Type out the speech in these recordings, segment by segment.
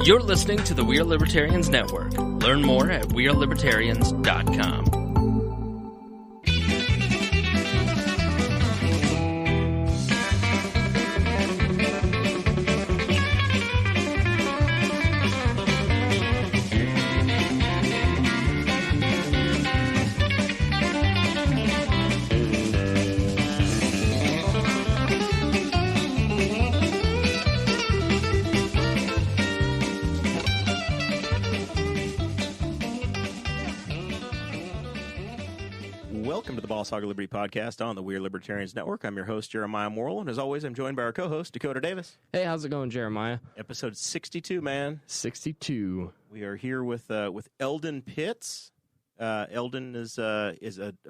You're listening to the We Are Libertarians Network. Learn more at wearelibertarians.com. Welcome to the Boss Hog of Liberty podcast on the We Are Libertarians Network. I'm your host, Jeremiah Morrell, and as always, I'm joined by our co-host, Dakota Davis. Hey, how's it going, Jeremiah? Episode 62, man. 62. We are here with Eldon Pitts. Eldon is a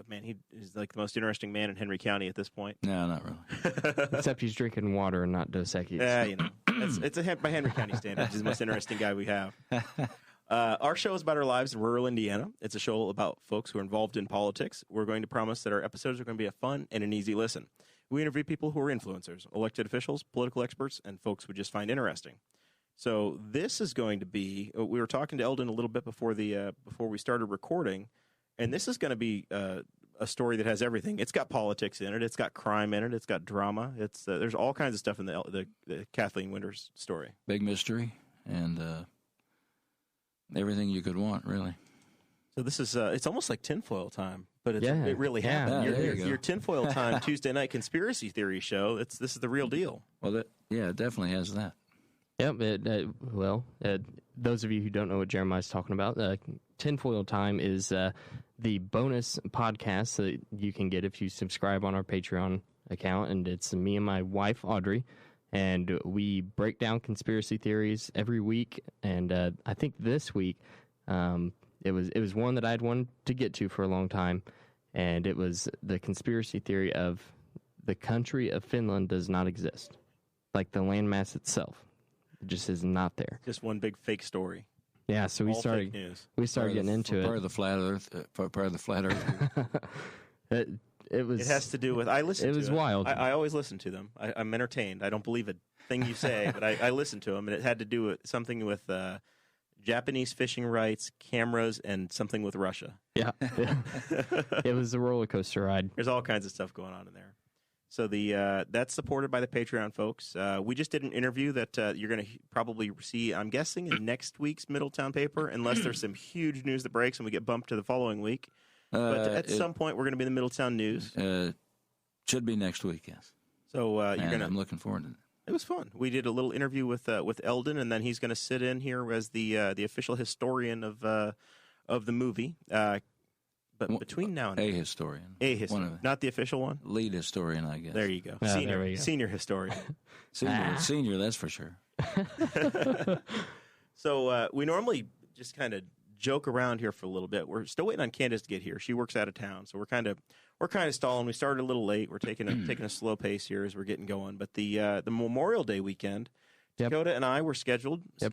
man. He is like the most interesting man in Henry County at this point. No, not really. Except he's drinking water and not Dos Equis. Yeah, you know, by Henry County standards, he's the most interesting guy we have. Our show is about our lives in rural Indiana. It's a show about folks who are involved in politics. We're going to promise that our episodes are going to be a fun and an easy listen. We interview people who are influencers, elected officials, political experts, and folks we just find interesting. So this is going to be, we were talking to Eldon a little bit before we started recording, and this is going to be a story that has everything. It's got politics in it. It's got crime in it. It's got drama. It's there's all kinds of stuff in the Kathleen Winters story. Big mystery and everything you could want, really. So this is it's almost like tinfoil time, but it really Yeah. happened. Yeah, Your tinfoil time Tuesday night conspiracy theory show. This is the real deal. Well, it definitely has that. Yep. Those of you who don't know what Jeremiah's talking about, Tinfoil Time is the bonus podcast that you can get if you subscribe on our Patreon account, and it's me and my wife, Audrey, and we break down conspiracy theories every week, and I think this week it was one that I'd wanted to get to for a long time, and it was the conspiracy theory of the country of Finland does not exist, like the landmass itself. It just is not there. Just one big fake story. Yeah, so we started getting into it. Part of the flat Earth. Part of the flat Earth. It was. It has to do with. I listen. It was wild. I always listen to them. I'm entertained. I don't believe a thing you say, but I listen to them, and it had to do with something with Japanese fishing rights, cameras, and something with Russia. Yeah, it was a roller coaster ride. There's all kinds of stuff going on in there. So that's supported by the Patreon folks. We just did an interview that you're going to probably see, I'm guessing, in next week's Middletown paper, unless there's some huge news that breaks and we get bumped to the following week. But at some point, we're going to be in the Middletown news. Should be next week, yes. So I'm looking forward to it. It was fun. We did a little interview with Eldon, and then he's going to sit in here as the official historian of the movie. But between now and a historian, not the official one, lead historian, I guess. There you go, senior historian, senior. That's for sure. So we normally just kind of joke around here for a little bit. We're still waiting on Kandice to get here. She works out of town, so we're kind of stalling. We started a little late. We're taking a slow pace here as we're getting going. But the Memorial Day weekend, Dakota and I were scheduled to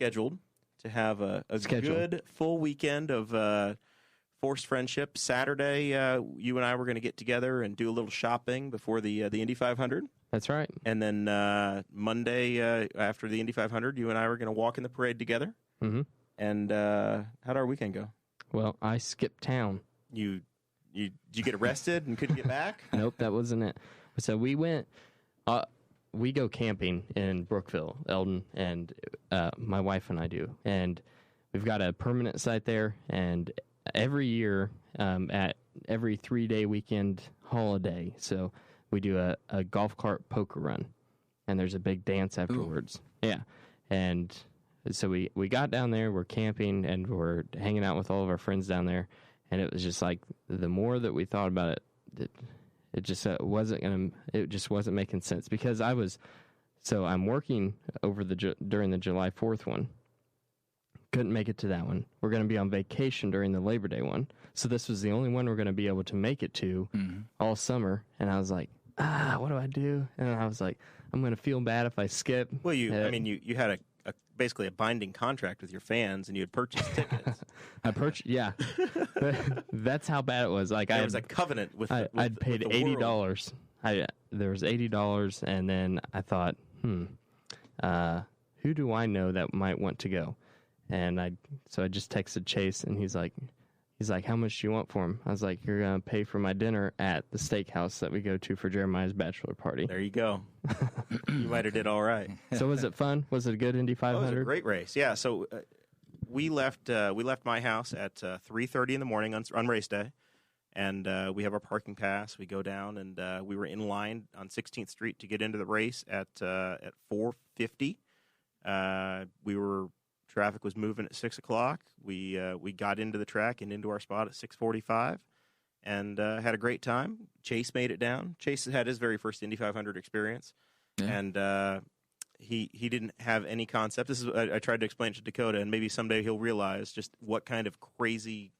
have a good full weekend of. Forced friendship. Saturday, you and I were going to get together and do a little shopping before the Indy 500. That's right. And then Monday, after the Indy 500, you and I were going to walk in the parade together. Mm-hmm. And how'd our weekend go? Well, I skipped town. Did you get arrested and couldn't get back? Nope, that wasn't it. So we went. We go camping in Brookville, Eldon, and my wife and I do, and we've got a permanent site there, and every year, at every 3-day weekend holiday, so we do a golf cart poker run, and there's a big dance afterwards. Ooh. Yeah, and so we got down there, we're camping, and we're hanging out with all of our friends down there, and it was just like, the more that we thought about it, it just wasn't making sense, because I'm working during the July 4th one. Couldn't make it to that one. We're going to be on vacation during the Labor Day one. So this was the only one we're going to be able to make it to all summer. And I was like, what do I do? And I was like, I'm going to feel bad if I skip. Well, you had basically a binding contract with your fans, and you had purchased tickets. Yeah. That's how bad it was. Like, there was a covenant with I'd paid $80. There was $80, and then I thought, who do I know that might want to go? And I just texted Chase, and he's like, how much do you want for him? I was like, you're going to pay for my dinner at the steakhouse that we go to for Jeremiah's bachelor party. There you go. You might have did all right. So was it fun? Was it a good Indy 500? It was a great race. Yeah. So we left my house at 3:30 in the morning on race day, and we have our parking pass. We go down, and we were in line on 16th Street to get into the race at 4:50. Traffic was moving at 6 o'clock. We got into the track and into our spot at 6:45, and had a great time. Chase made it down. Chase had his very first Indy 500 experience, and he didn't have any concept. This is I tried to explain it to Dakota, and maybe someday he'll realize just what kind of crazy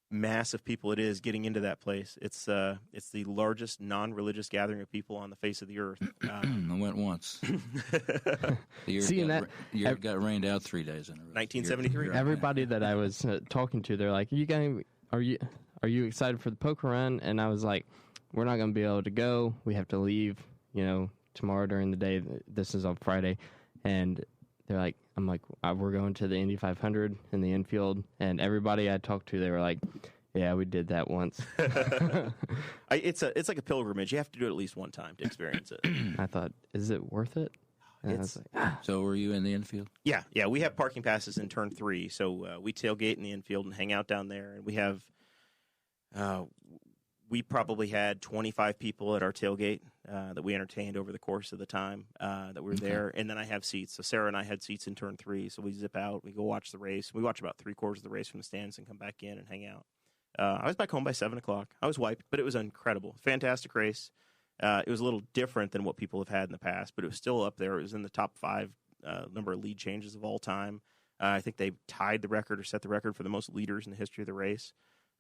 mass of people it is getting into that place. It's the largest non-religious gathering of people on the face of the earth. I went once. The year got rained out 3 days in a row. 1973. Everybody that I was talking to, they're like, are you excited for the poker run? And I was like, we're not going to be able to go. We have to leave, tomorrow during the day. This is on Friday. And they're like, I'm like, we're going to the Indy 500 in the infield. And everybody I talked to, they were like, yeah, we did that once. It's like a pilgrimage. You have to do it at least one time to experience it. I thought, is it worth it? And I was like, So were you in the infield? Yeah. We have parking passes in turn 3. So we tailgate in the infield and hang out down there. And we have, we probably had 25 people at our tailgate that we entertained over the course of the time that we were there. And then I have seats. So Sarah and I had seats in turn 3. So we zip out. We go watch the race. We watch about 3/4 of the race from the stands and come back in and hang out. I was back home by 7 o'clock. I was wiped, but it was incredible. Fantastic race. It was a little different than what people have had in the past, but it was still up there. It was in the top 5 number of lead changes of all time. I think they tied the record or set the record for the most leaders in the history of the race.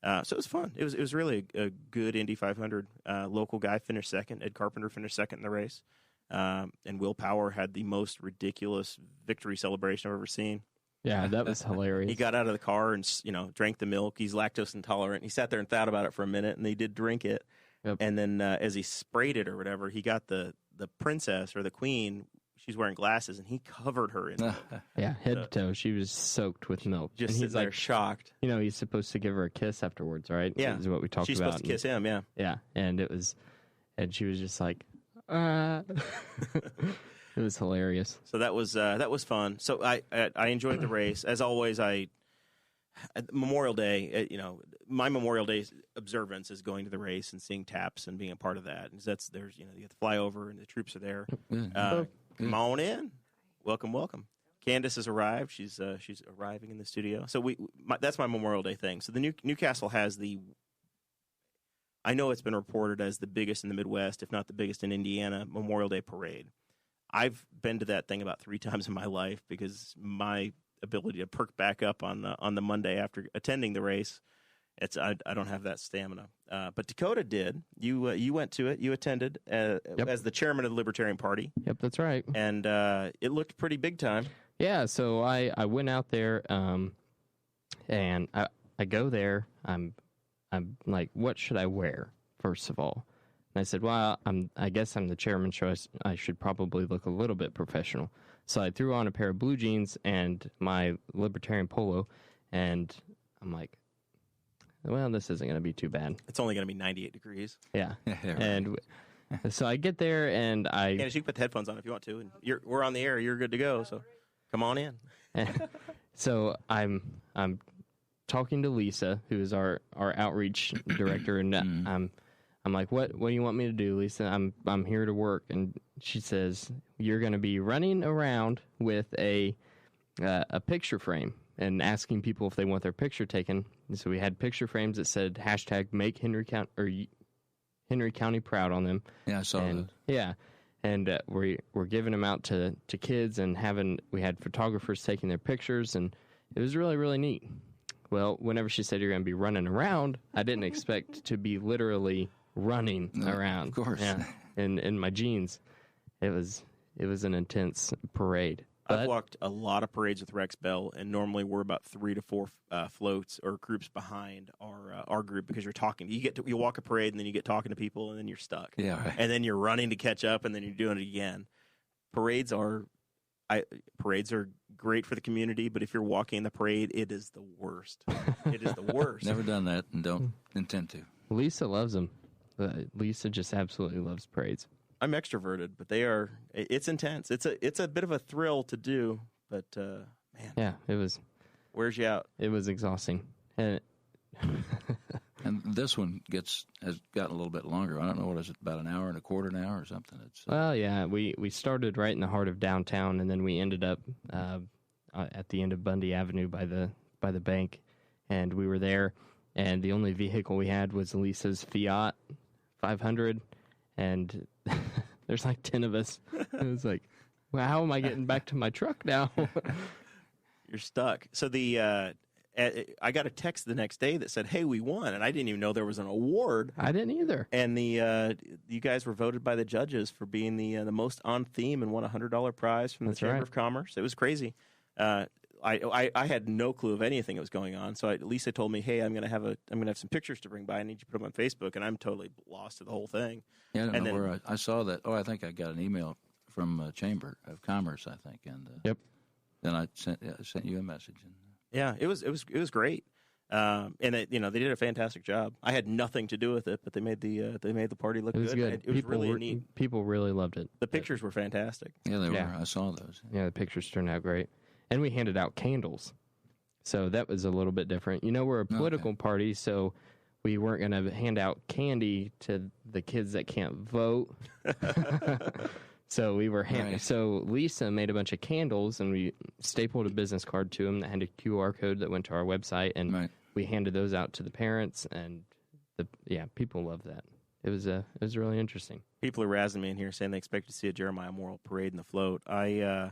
So it was fun. It was really a good Indy 500. Local guy finished second. Ed Carpenter finished second in the race. And Will Power had the most ridiculous victory celebration I've ever seen. Yeah, that was hilarious. He got out of the car and drank the milk. He's lactose intolerant. He sat there and thought about it for a minute, and he did drink it. Yep. And then as he sprayed it or whatever, he got the princess or the queen. She's wearing glasses, and he covered her in milk. Yeah, head to toe. She was soaked with milk. Just sitting there shocked. He's supposed to give her a kiss afterwards, right? Yeah. Is what we talked about. She's supposed to kiss him, yeah. Yeah, and she was just like, It was hilarious. So that was fun. So I enjoyed the race. As always, Memorial Day, my Memorial Day observance is going to the race and seeing taps and being a part of that. And there's you get to fly over and the troops are there. Come on in. Welcome. Kandice has arrived. She's arriving in the studio. So that's my Memorial Day thing. So the Newcastle has I know it's been reported as the biggest in the Midwest, if not the biggest in Indiana, Memorial Day parade. I've been to that thing about 3 times in my life because my ability to perk back up on the Monday after attending the race, I don't have that stamina. But Dakota did. You went to it. You attended as the chairman of the Libertarian Party. Yep, that's right. And it looked pretty big time. Yeah, so I went out there, and I go there. I'm like, what should I wear, first of all? And I said, well, I guess I'm the chairman, so I should probably look a little bit professional. So I threw on a pair of blue jeans and my Libertarian polo, and I'm like, well, this isn't going to be too bad. It's only going to be 98 degrees. Yeah. And so I get there, and Candice, you can put the headphones on if you want to, and we're on the air. You're good to go, so come on in. So I'm talking to Lisa, who is our outreach director, and I'm like, what do you want me to do, Lisa? I'm here to work. And she says, you're going to be running around with a picture frame and asking people if they want their picture taken. And so we had picture frames that said #make Henry County or Henry County proud on them. Yeah, I saw that. Yeah. And we're giving them out to kids, and we had photographers taking their pictures, and it was really, really neat. Well, whenever she said you're going to be running around, I didn't expect to be literally running around. Of course. Yeah, in my jeans. It was an intense parade. I've walked a lot of parades with Rex Bell, and normally we're about 3 to 4 floats or groups behind our group because you're talking. You walk a parade, and then you get talking to people, and then you're stuck. Yeah, right. And then you're running to catch up, and then you're doing it again. Parades are Parades are great for the community, but if you're walking in the parade, it is the worst. It is the worst. Never done that and don't intend to. Lisa loves them. Lisa just absolutely loves parades. I'm extroverted, but it's intense. It's a bit of a thrill to do, but man. Yeah, it was. Wears you out. It was exhausting. And this one has gotten a little bit longer. I don't know, what is it, about an hour and a quarter now or something? Well, yeah, we started right in the heart of downtown, and then we ended up at the end of Bundy Avenue by the bank, and we were there, and the only vehicle we had was Lisa's Fiat 500, and there's like 10 of us. It was like, well, how am I getting back to my truck now? You're stuck. So I got a text the next day that said, "Hey, we won," and I didn't even know there was an award. I didn't either. And you guys were voted by the judges for being the most on theme and won a $100 prize from the Chamber of Commerce. It was crazy. I had no clue of anything that was going on. So Lisa told me, "Hey, I'm gonna have some pictures to bring by. I need you to put them on Facebook." And I'm totally lost to the whole thing. Yeah, I don't know where I saw that. Oh, I think I got an email from Chamber of Commerce, I think, and yep. Then I sent you a message. Yeah, it was great, and they did a fantastic job. I had nothing to do with it, but they made the party look good. It was really neat. People really loved it. The pictures were fantastic. Yeah, they were. I saw those. Yeah, the pictures turned out great, and we handed out candles, so that was a little bit different. We're a political party, so we weren't going to hand out candy to the kids that can't vote. So we were So Lisa made a bunch of candles, and we stapled a business card to them that had a QR code that went to our website, and we handed those out to the parents, and people loved that. It was really interesting. People are razzing me in here saying they expect to see a Jeremiah Morrell parade in the float. Not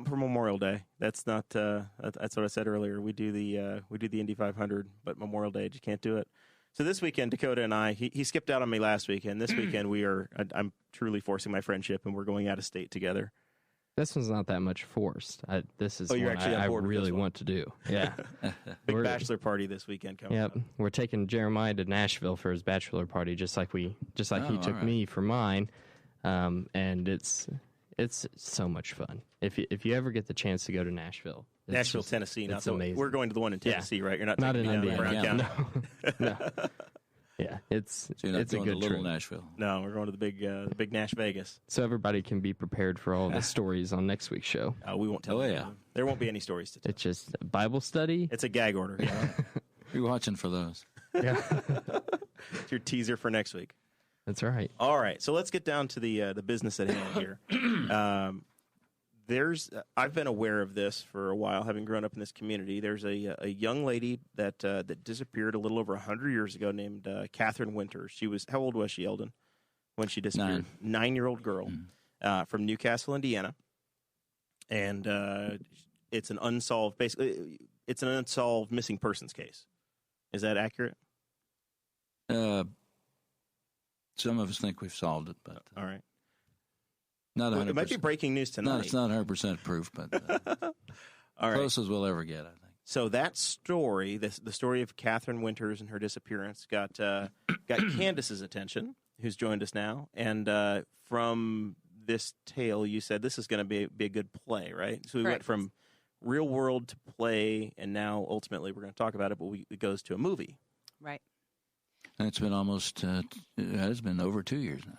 for Memorial Day. That's not. That's what I said earlier. We do the Indy 500, but Memorial Day, you can't do it. So this weekend, Dakota and I, he skipped out on me last weekend. This weekend, I'm truly forcing my friendship, and we're going out of state together. This one's not that much forced. This is you're one actually I on board really want to do. Yeah. Big bachelor party this weekend coming up. We're taking Jeremiah to Nashville for his bachelor party, just like he took me for mine. And it's so much fun. If you ever get the chance to go to Nashville. Nashville, Tennessee. It's amazing. We're going to the one in Tennessee, right? You're not in taking me Indiana. down to Brown County. No. Yeah, it's you're not it's a going good to little trip. Nashville. No, we're going to the big Nash Vegas. So everybody can be prepared for all the stories on next week's show. We won't tell you. There won't be any stories to tell. It's just a Bible study. It's a gag order. Yeah. You're watching for those. Yeah. It's your teaser for next week. That's right. All right, so let's get down to the business at hand here. I've been aware of this for a while, having grown up in this community. There's a young lady that disappeared a little over 100 years ago named Catherine Winters. How old was she, Eldon, when she disappeared? 9-year-old girl from Newcastle, Indiana. And it's an unsolved missing persons case. Is that accurate? Some of us think we've solved it, but all right. Not 100%. It might be breaking news tonight. No, it's not 100% proof, but all right. Close as we'll ever get, I think. So that story, the story of Catherine Winters and her disappearance, got Kandice's attention, who's joined us now. And from this tale, you said this is going to be a good play, right? So we went from real world to play, and now ultimately we're going to talk about it, but it goes to a movie. Right. And it's been almost, it has been over 2 years now.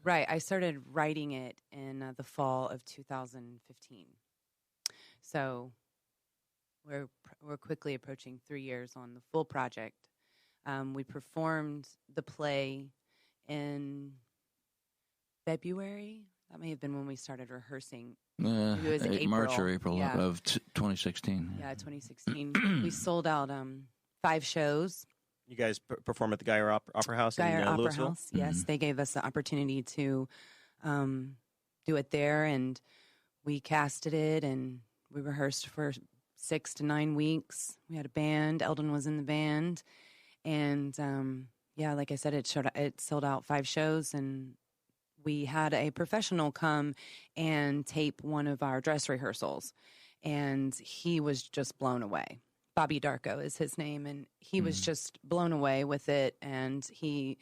Right. I started writing it in the fall of 2015. So we're quickly approaching 3 years on the full project. We performed the play in February. That may have been when we started rehearsing. Maybe it was in March or April of 2016. Yeah, 2016. We sold out 5 shows. You guys perform at the Geyer Opera House in Louisville? House, yes. Mm-hmm. They gave us the opportunity to do it there, and we casted it, and we rehearsed for 6 to 9 weeks. We had a band. Eldon was in the band. And, like I said, it sold out 5 shows, and we had a professional come and tape one of our dress rehearsals, and he was just blown away. Bobby Darko is his name, and he was just blown away with it, and he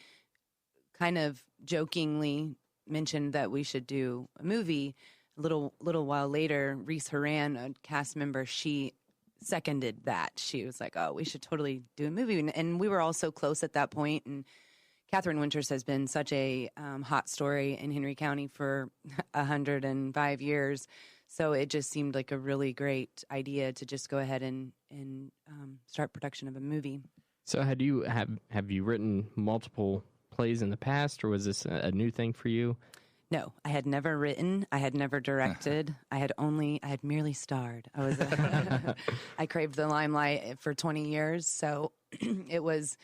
kind of jokingly mentioned that we should do a movie little while later, Reese Horan, a cast member, she seconded that. She was like, "Oh, we should totally do a movie." And we were all so close at that point. And Catherine Winters has been such a hot story in Henry County for 105 years. So it just seemed like a really great idea to just go ahead and start production of a movie. So have you written multiple plays in the past, or was this a new thing for you? No, I had never written. I had never directed. I had merely starred. I craved the limelight for 20 years. So it was,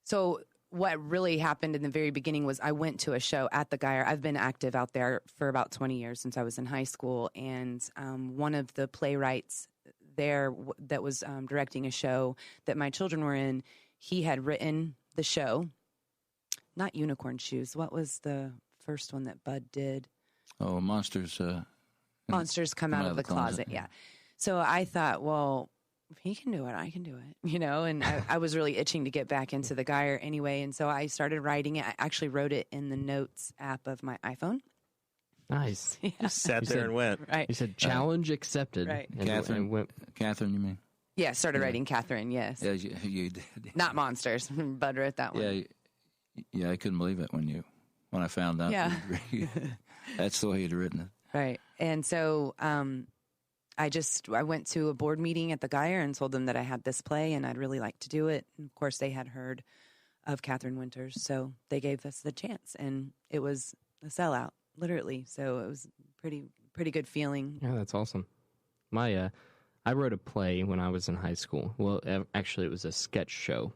so what really happened in the very beginning was I went to a show at the Geyer. I've been active out there for about 20 years since I was in high school. And one of the playwrights there that was directing a show that my children were in, he had written the show, not Unicorn Shoes. What was the first one that Bud did? Oh, Monsters. Monsters Come Out of the Closet. Yeah. So I thought, well, if he can do it, I can do it, and I was really itching to get back into the Geyer anyway. And so I started writing it. I actually wrote it in the Notes app of my iPhone. Nice. Yeah. Just sat there and went. Right. You said challenge accepted. Right. Catherine, you mean? Yeah, started writing Catherine, yes. Yeah, you did. Not Monsters. Bud wrote that one. Yeah, I couldn't believe it when I found out. Yeah. That's the way you'd written it. Right. And so I went to a board meeting at the Geyer and told them that I had this play and I'd really like to do it. And of course, they had heard of Catherine Winters, so they gave us the chance, and it was a sellout, literally. So it was pretty good feeling. Yeah, that's awesome. I wrote a play when I was in high school. Well, actually, it was a sketch show.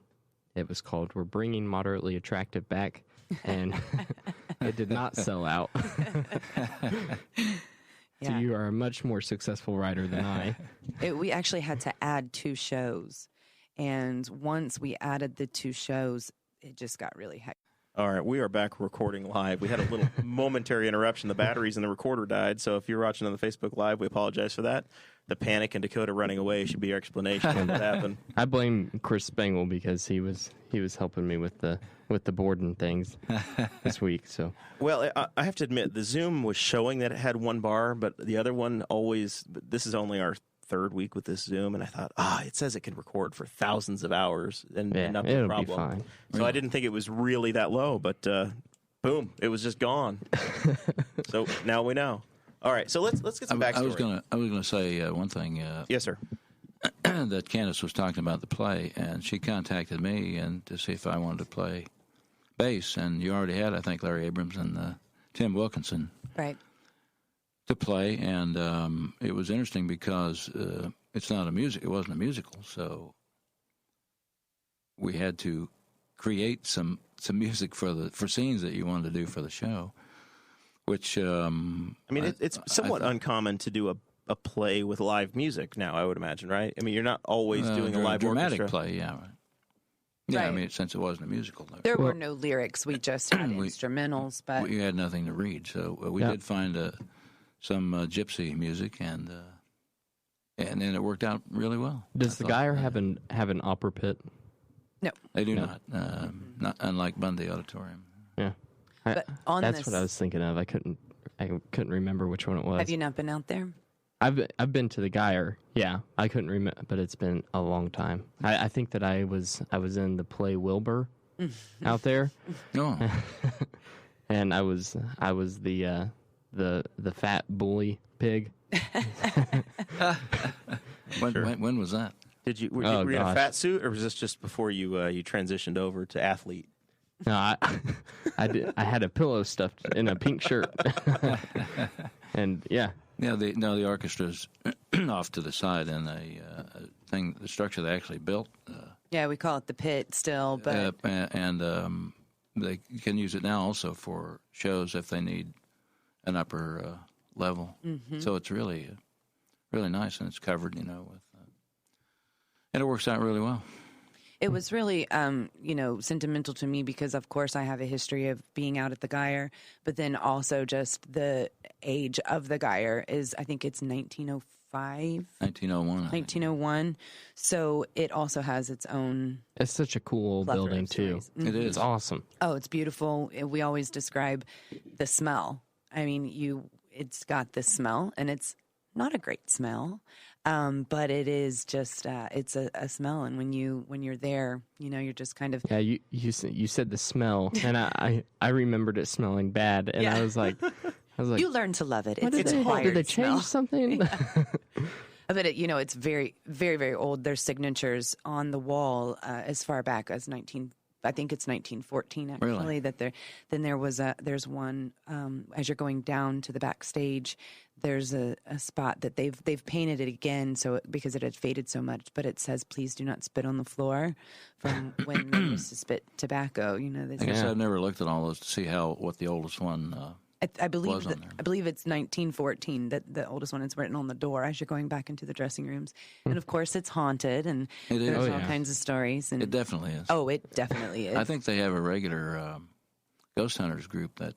It was called "We're Bringing Moderately Attractive Back," and it did not sell out. So you are a much more successful writer than I. We actually had to add 2 shows, and once we added the 2 shows, it just got really hectic. All right, we are back recording live. We had a little momentary interruption. The batteries in the recorder died, so if you're watching on the Facebook Live, we apologize for that. The panic and Dakota running away should be your explanation of what happened. I blame Chris Spangle because he was helping me with the board and things this week. So, well, I have to admit, the Zoom was showing that it had 1 bar, but the other one always. This is only our 3rd week with this Zoom, and I thought, it says it can record for thousands of hours, and nothing it'll problem. Be fine. So really? I didn't think it was really that low, but boom, it was just gone. So now we know. All right, so let's get some backstory. I was gonna say one thing. Yes, sir. That Kandice was talking about the play, and she contacted me and to see if I wanted to play bass, and you already had, I think, Larry Abrams and Tim Wilkinson, right, to play, and it was interesting because it wasn't a musical, so we had to create some music for scenes that you wanted to do for the show. Which it's somewhat uncommon to do a play with live music now, I would imagine, right? I mean, you're not always doing a live dramatic orchestra. play, yeah. Yeah, right. I mean, since it wasn't a musical. There were no lyrics. We just had instrumentals, but we had nothing to read, so we did find some gypsy music, and then it worked out really well. Does the Geyer have an opera pit? No, they do not. Not unlike Bundy Auditorium. Yeah. But that's what I was thinking of. I couldn't remember which one it was. Have you not been out there? I've been to the Geyer. Yeah, I couldn't remember, but it's been a long time. I think that I was in the play Wilbur out there. Oh. And I was the fat bully pig. When was that? Were you in a fat suit, or was this just before you transitioned over to athlete? No, I did. I had a pillow stuffed in a pink shirt, and yeah. Yeah, the orchestra's off to the side, and the structure they actually built. Yeah, we call it the pit still, but and they can use it now also for shows if they need an upper level. Mm-hmm. So it's really nice, and it's covered, with, and it works out really well. It was really, sentimental to me because, of course, I have a history of being out at the Geyer, but then also just the age of the Geyer is, I think it's 1905. 1901. So it also has its own. It's such a cool building, too. Mm-hmm. It is. It's awesome. Oh, it's beautiful. We always describe the smell. I mean, it's got this smell, and it's not a great smell, but it is just it's a smell. And when you're there, you're just kind of You said the smell, and I remembered it smelling bad, and I was like, you learn to love it. What It's acquired did they smell. change something? But it's very, very, very old. There's signatures on the wall as far back as 1914 actually. Really? There's one as you're going down to the backstage. There's a spot that they've painted it again because it had faded so much, but it says "Please do not spit on the floor" from when they used to spit tobacco. I guess I've never looked at all those to see what the oldest one. I believe was on there. I believe it's 1914 that the oldest one is written on the door as you're going back into the dressing rooms, and of course it's haunted, and It is. there's Oh, all yeah. kinds of stories. And It definitely is. oh, it definitely is. I think they have a regular ghost hunters group that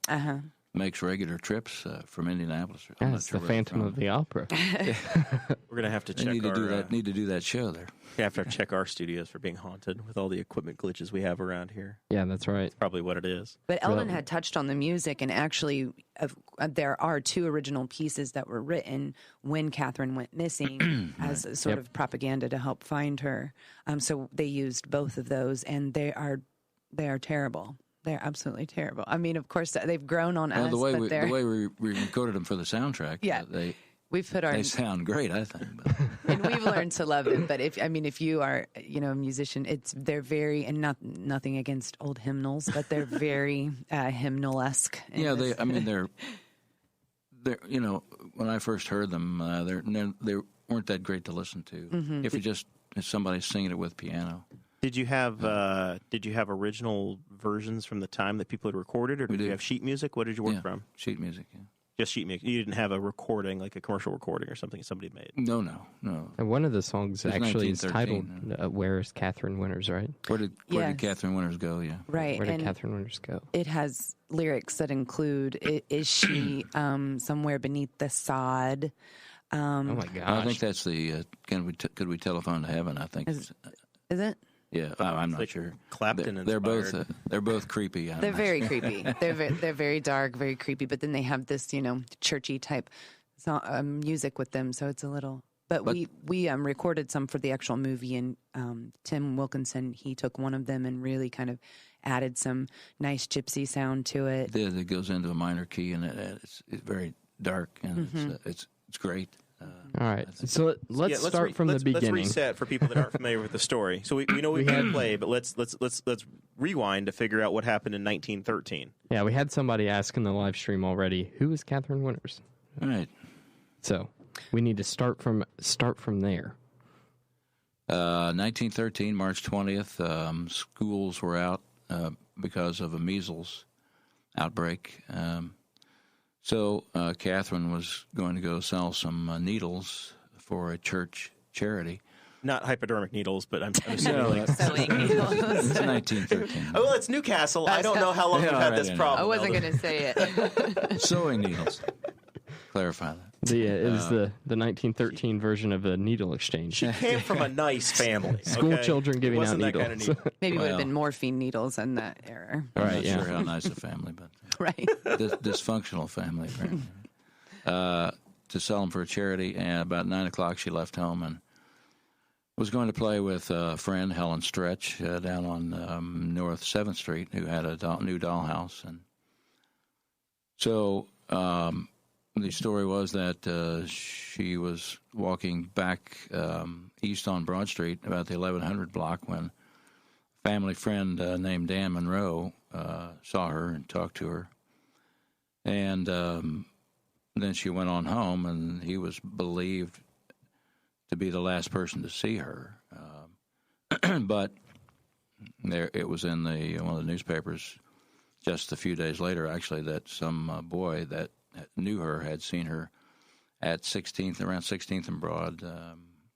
makes regular trips from Indianapolis. I'm not That's sure the where they're Phantom from. of the Opera. We're gonna have to They check need to our do that. Need to do that show there. we have to check our studios for being haunted with all the equipment glitches we have around here. Yeah, that's right. Probably what it is. But Eldon had touched on the music, and actually, there are 2 original pieces that were written when Catherine went missing as a sort of propaganda to help find her. So they used both of those, and they are terrible. They're absolutely terrible. I mean, of course, they've grown on us. The way but we recorded them for the soundtrack, we've put our they sound great, I think. But. and we've learned to love them. But if you are a musician, they're very, and nothing against old hymnals, but they're very hymnal-esque. Yeah, they're when I first heard them, they weren't that great to listen to. Mm-hmm. If somebody's singing it with piano. Did you have original versions from the time that people had recorded, or did you have sheet music? What did you work from? Sheet music. Yeah. Just sheet music. You didn't have a recording, like a commercial recording or something somebody made. No. And one of the songs It was actually is 1913, titled "Where is Catherine Winters?" Right? Where did Yes. Catherine Winters go? Yeah. Right. Where did and Catherine Winters go? it has lyrics that include, is she somewhere beneath the sod? Oh my gosh! I think that's the could we telephone to heaven? I think. Is it? Yeah, I'm not like sure. Clapton They're inspired. both creepy. They're very creepy. They're very dark, very creepy. But then they have this, churchy type music with them. So it's a little. But we recorded some for the actual movie, and Tim Wilkinson, he took one of them and really kind of added some nice gypsy sound to it. It goes into a minor key, and it's very dark, and it's great. All right, so let's start from the beginning. Let's reset for people that aren't familiar with the story. So we know we can play, but let's rewind to figure out what happened in 1913. Yeah, we had somebody ask in the live stream already, who is Catherine Winters? All right. So we need to start from there. 1913, March 20th. Schools were out because of a measles outbreak. So Catherine was going to go sell some needles for a church charity. Not hypodermic needles, but I'm assuming Sewing needles. It's 1913. Oh, well, it's Newcastle. I don't know how long Yeah, we've had right, this I problem. I wasn't Eldon. going to say it. Sewing needles. Clarify that. It was the 1913 version of a needle exchange. She came from a nice family. School okay? children giving It wasn't out that kind of needles. needle. Maybe it would have Well. been morphine needles in that era. I'm Right, not yeah. sure how nice a family, but Right. dysfunctional family, apparently. To sell them for a charity, and about 9 o'clock she left home and was going to play with a friend, Helen Stretch, down on North 7th Street, who had a new dollhouse. And so the story was that she was walking back east on Broad Street, about the 1100 block, when a family friend named Dan Monroe saw her and talked to her. And then she went on home, and he was believed to be the last person to see her. But it was in one of the newspapers just a few days later, actually, that some boy that knew her had seen her at 16th, around 16th and Broad,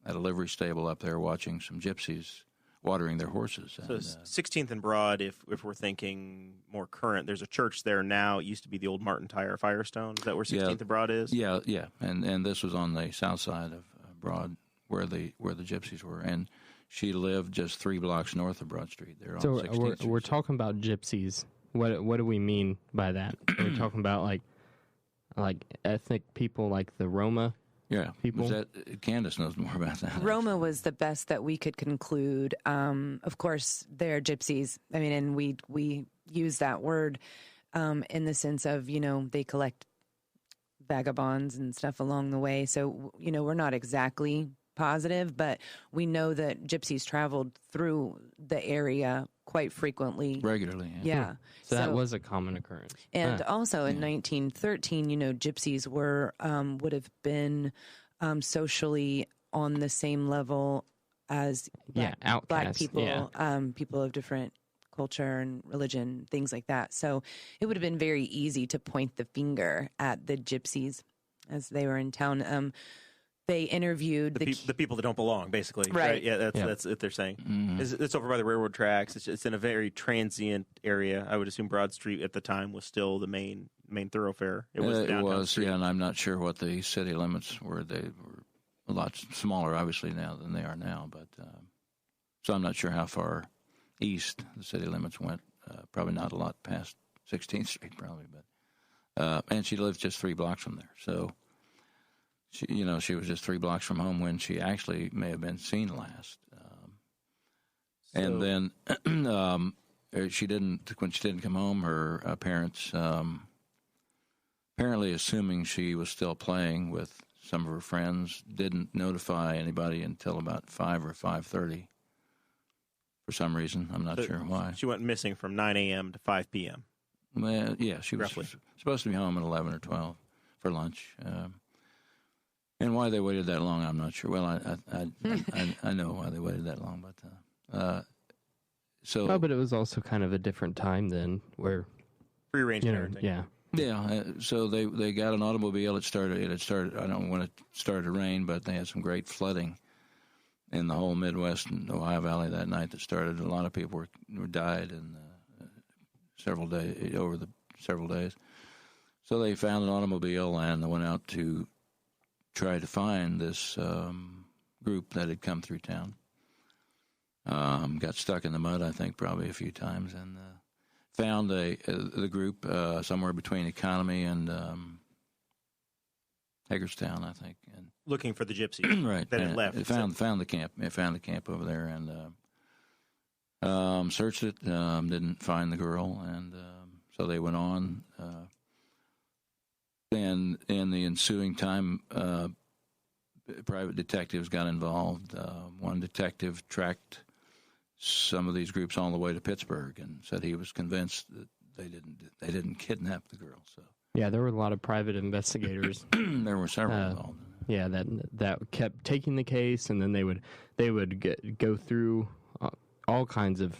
at a livery stable up there watching some gypsies watering their horses. So 16th and Broad, if we're thinking more current, there's a church there now. It used to be the old Martin Tire Firestone. Is that where 16th and Broad is? Yeah. And this was on the south side of Broad, where the gypsies were, and she lived just 3 blocks north of Broad Street. There on So 16th we're Street. talking about gypsies. What do we mean by that? Are we talking about like like ethnic people, like the Roma. Yeah, People. Kandice knows more about that. Roma was the best that we could conclude. Of course, they're gypsies. I mean, and we use that word in the sense of, they collect vagabonds and stuff along the way. So, we're not exactly positive, but we know that gypsies traveled through the area quite frequently. Regularly, yeah. Yeah. So that was a common occurrence. And also in 1913, gypsies would have been socially on the same level as black outcasts. people, people of different culture and religion, things like that. So it would have been very easy to point the finger at the gypsies as they were in town. They interviewed the people that don't belong, basically. Right. Yeah, that's what they're saying. Mm-hmm. It's over by the railroad tracks. It's in a very transient area. I would assume Broad Street at the time was still the main thoroughfare. It was, yeah, and I'm not sure what the city limits were. They were a lot smaller, obviously, now than they are now. But so I'm not sure how far east the city limits went. Probably not a lot past 16th Street, probably. But and she lived just 3 blocks from there, so. She was just 3 blocks from home when she actually may have been seen last. And then when she didn't come home, her parents, apparently assuming she was still playing with some of her friends, didn't notify anybody until about 5 or 5:30 for some reason. I'm not sure why. She went missing from 9 a.m. to 5 p.m. Well, yeah, she was supposed to be home at 11 or 12 for lunch. And why they waited that long, I'm not sure. Well, I know why they waited that long, but so. Oh, but it was also kind of a different time then, where Prearranged parenting. Yeah. Yeah. So they got an automobile. It had started. I don't want to start to rain, but they had some great flooding in the whole Midwest and Ohio Valley that night. That started. A lot of people were died in several days. So they found an automobile and they went out to try to find this group that had come through town. Got stuck in the mud, I think, probably a few times, and found the group somewhere between Economy and Hagerstown, I think. And looking for the gypsies right, that had left. It found the camp. It found the camp over there and searched it. Didn't find the girl, and so they went on. And in the ensuing time, private detectives got involved. One detective tracked some of these groups all the way to Pittsburgh and said he was convinced that they didn't kidnap the girl. So yeah, there were a lot of private investigators. There were several involved. Yeah, that kept taking the case, and then they would go through all kinds of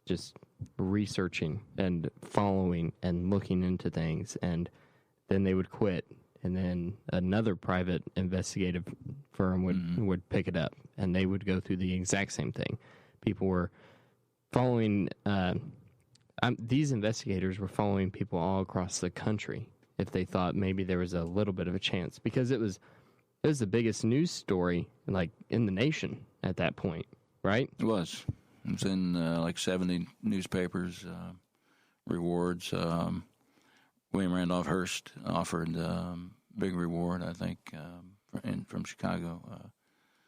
just researching and following and looking into things, and then they would quit, and then another private investigative firm would pick it up, and they would go through the exact same thing. People were following. These investigators were following people all across the country if they thought maybe there was a little bit of a chance, because it was the biggest news story like in the nation at that point, right? It was in like 70 newspapers. Rewards. William Randolph Hearst offered big reward, I think, from Chicago.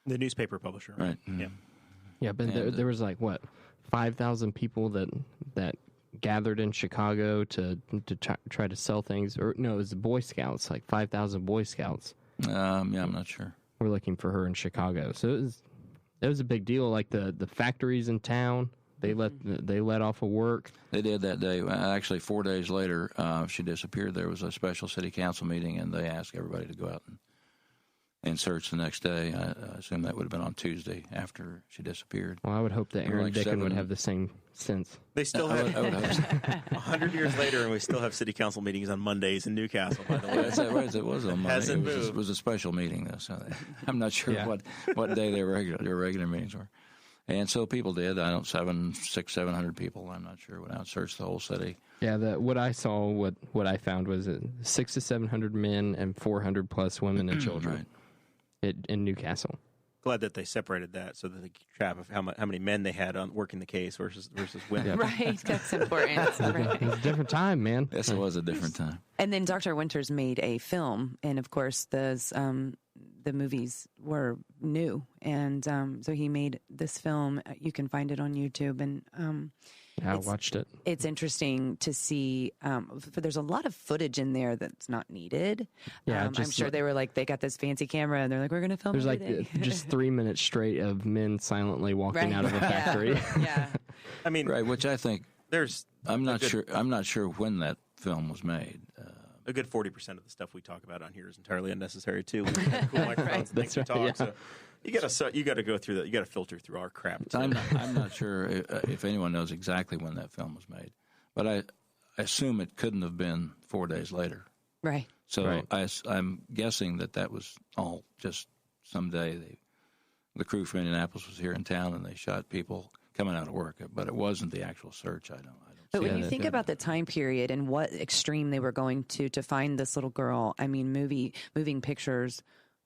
The newspaper publisher, right? Yeah, yeah. But there was like 5,000 people that gathered in Chicago to try to sell things, or no, it was the Boy Scouts, like 5,000 Boy Scouts. Yeah, I'm not sure. We're looking for her in Chicago, so it was a big deal. Like the factories in town. They let off of work. They did that day. Actually, 4 days later, she disappeared. There was a special city council meeting, and they asked everybody to go out and search the next day. I assume that would have been on Tuesday after she disappeared. Well, I would hope that Aaron Dickin would have the same sense. They still have 100 years later, and we still have city council meetings on Mondays in Newcastle, by the way. That's right. It was on Monday. It was a special meeting, though, so I'm not sure what day their regular meetings were. And so people did. 700 people. I'm not sure. Went out and searched the whole city. Yeah, what I saw, what I found was 600 to 700 men and 400 plus women and children in Newcastle. glad that they separated that so that they keep track of how many men they had on working the case versus women. Right, that's important. Right. It was a different time, man. Yes, it was a different time. And then Dr. Winters made a film, and of course, the movies were new, and so he made this film. You can find it on YouTube, and I watched it. It's interesting to see. There's a lot of footage in there that's not needed. Yeah, I'm sure they were like, they got this fancy camera, and they're like, we're going to film. There's like everything. just 3 minutes straight of men silently walking out of a factory. Yeah. I mean, Right, which I think there's I'm not sure when that film was made. a good 40% of the stuff we talk about on here is entirely unnecessary too. We have cool microphones and things to talk. Yeah. So you got to go through that. You got to filter through our crap. Too. I'm not sure if anyone knows exactly when that film was made, but I assume it couldn't have been 4 days later. Right. So Right. I'm guessing that was all just someday. The crew from Indianapolis was here in town, and they shot people coming out of work, but it wasn't the actual search. I don't. But see when you that. think about the time period and what extreme they were going to find this little girl, I mean, moving pictures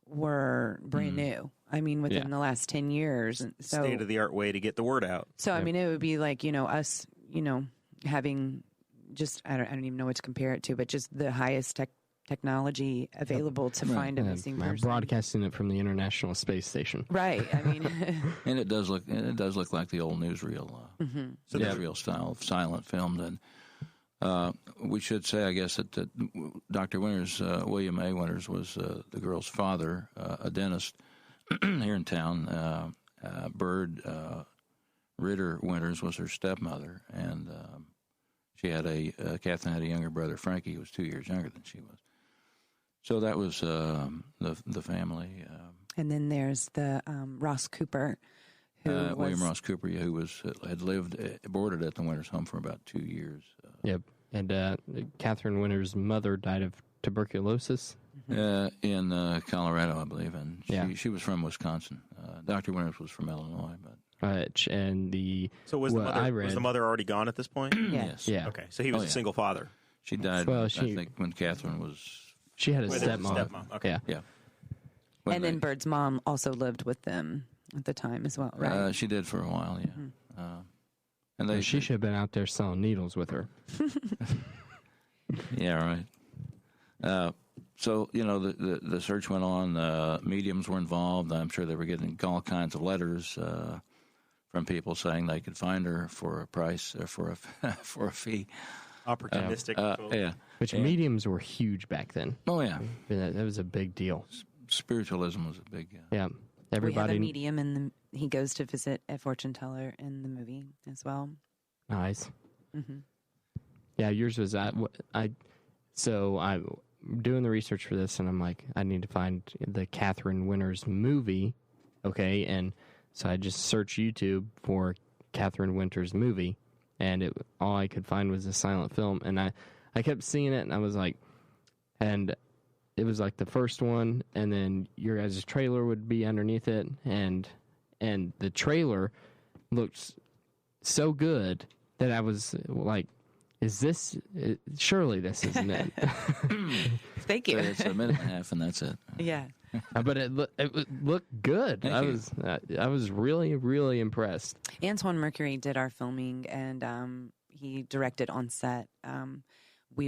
were brand new. I mean, within the last 10 years. And so, State of the art way to get the word out. So, I mean, it would be like, us, having just, I don't even know what to compare it to, but just the highest technology available to find a missing person. Broadcasting it from the International Space Station. Right. I mean, And it does look like the old newsreel, newsreel style of silent film. And we should say, I guess, that Dr. Winters, William A. Winters, was the girl's father, a dentist here in town. Bird Ritter Winters was her stepmother, and Catherine had a younger brother, Frankie, who was 2 years younger than she was. So that was the family. and then there's the Ross Cooper, William Ross Cooper, who had boarded at the Winters home for about 2 years. Yep. And Catherine Winters' mother died of tuberculosis. In Colorado, I believe, and she Yeah. was from Wisconsin. Dr. Winters was from Illinois, but And So was the mother already gone at this point? yes, Yeah. Okay, so he was a single father. she died. Well, I think when Catherine was She had a With his stepmom. stepmom, okay. Yeah. yeah. and then Bird's mom also lived with them at the time as well, right? She did for a while, yeah. And She should have been out there selling needles with her. yeah, right. So the search went on. Mediums were involved. I'm sure they were getting all kinds of letters from people saying they could find her for a price or for a fee. Opportunistic. Yeah. Which mediums were huge back then. Oh yeah. That was a big deal. Spiritualism was a big. Yeah. We have Everybody. a medium, and he goes to visit a fortune teller in the movie as well. Nice. Mm-hmm. Yeah, yours was So I'm doing the research for this, and I'm like, I need to find the Catherine Winters movie, okay? And so I just searched YouTube for Catherine Winters movie, and all I could find was a silent film, and I kept seeing it, and I was like, and it was like the first one, and then your guys' trailer would be underneath it, and the trailer looked so good that I was like, surely this isn't it. Thank you. So it's a minute and a half, and that's it. Yeah. But it looked good. Thank you. I was really, really impressed. Antoine Mercury did our filming, and he directed on set.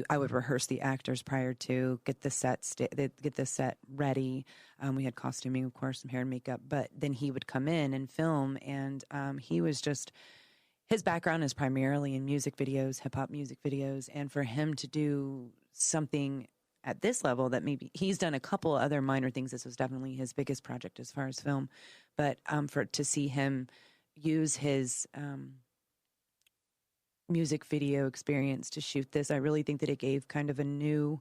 I would rehearse the actors prior to get the set ready. We had costuming, of course, some hair and makeup, but then he would come in and film, and he was just. His background is primarily in music videos, hip hop music videos, and for him to do something at this level that maybe he's done a couple other minor things. This was definitely his biggest project as far as film, but to see him use his music video experience to shoot this, I really think that it gave kind of a new.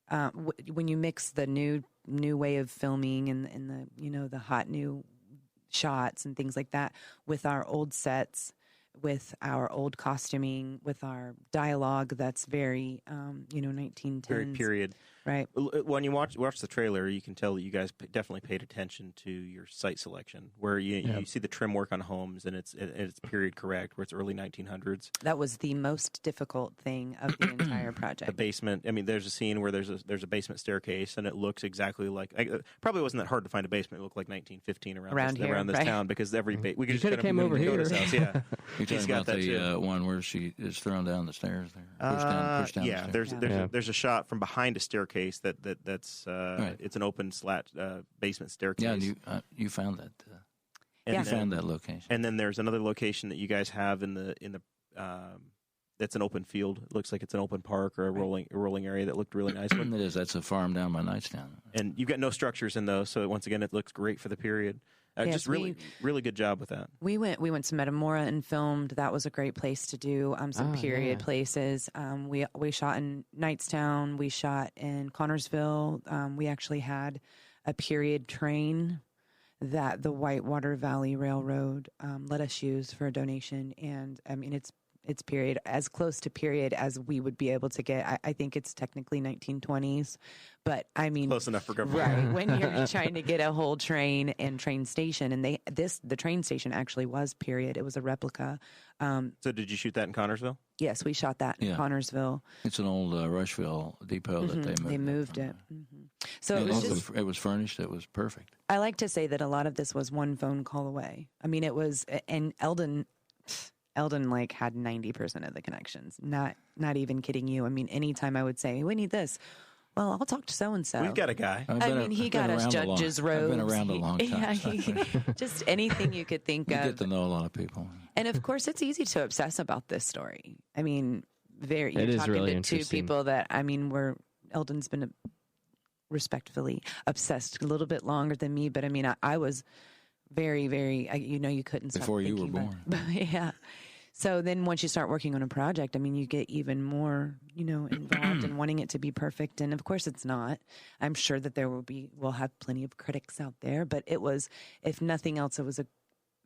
When you mix the new way of filming and the the hot new shots and things like that with our old sets, with our old costuming, with our dialogue that's very 1910s. Very period. Right. When you watch the trailer, you can tell that you guys definitely paid attention to your site selection, where you see the trim work on homes, and it's period correct, where it's early 1900s. That was the most difficult thing of the entire project. The basement. I mean, there's a scene where there's a basement staircase, and it looks exactly like. Probably wasn't that hard to find a basement. It looked like 1915 around this town, because every we could just came over here. House. Yeah, You're talking about the one where she is thrown down the stairs there. Pushed down yeah, the stairs. there's a shot from behind a staircase that's Right. it's an open slat basement staircase. Yeah, you found that. And you found that location. And then there's another location that you guys have in the that's an open field. It looks like it's an open park or a rolling area that looked really nice. It is. That's a farm down by Knightstown. And you've got no structures in those, so once again, it looks great for the period. Just really good job with that. We went to Metamora and filmed. That was a great place to do some period places. We shot in Knightstown. We shot in Connorsville. We actually had a period train that the Whitewater Valley Railroad let us use for a donation. And I mean, it's period, as close to period as we would be able to get. I think it's technically 1920s, but I mean, close enough for government. Right. When you're trying to get a whole train and train station, and the train station actually was period. It was a replica. So did you shoot that in Connorsville? Yes, we shot that in Connorsville. It's an old Rushville depot that they moved. They moved it. So it was it was furnished. It was perfect. I like to say that a lot of this was one phone call away. I mean, it was, and Eldon like had 90% of the connections. Not even kidding you. I mean, anytime I would say, we need this. Well, I'll talk to so-and-so. We've got a guy. He got us Judges Road. I've been around a long time. Just anything you could think of. You get to know a lot of people. And of course, it's easy to obsess about this story. I mean, you're talking really to two people that, I mean, Eldon's been respectfully obsessed a little bit longer than me, but I mean, I was very, very, you couldn't stop before you were thinking born. Yeah. So then once you start working on a project, I mean, you get even more, involved in wanting it to be perfect. And of course it's not. I'm sure that we'll have plenty of critics out there, but it was, if nothing else, it was a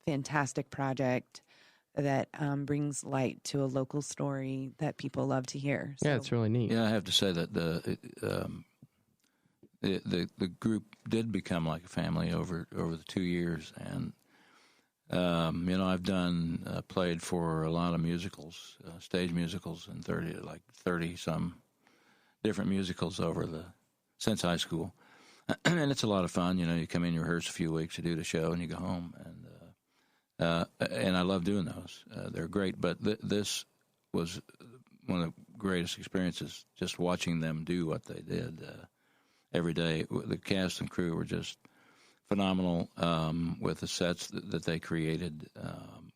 fantastic project that brings light to a local story that people love to hear. So. Yeah, it's really neat. Yeah, I have to say that the group did become like a family over the 2 years, and I've played for a lot of musicals, stage musicals, and 30 some different musicals since high school, and it's a lot of fun. You come in, you rehearse a few weeks, you do the show, and you go home, and I love doing those. They're great, but this was one of the greatest experiences, just watching them do what they did every day. The cast and crew were just phenomenal with the sets that they created,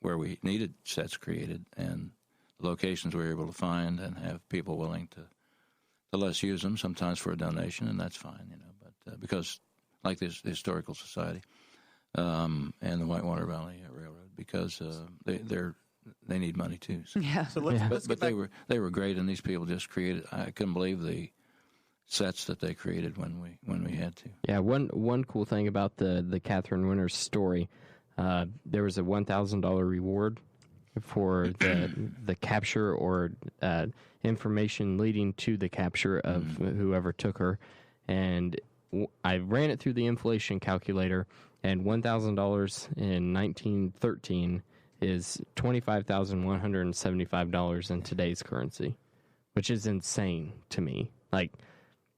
where we needed sets created, and the locations we were able to find, and have people willing to let us use them, sometimes for a donation, and that's fine, But because, like this Historical Society and the Whitewater Valley Railroad, because they need money too. So. Yeah. So let's but they were great, and these people just created. I couldn't believe the sets that they created when we had to. Yeah, one cool thing about the Catherine Winters story, there was a $1,000 reward for the capture or information leading to the capture of whoever took her, and I ran it through the inflation calculator, and $1,000 in 1913 is $25,175 in today's currency, which is insane to me. Like,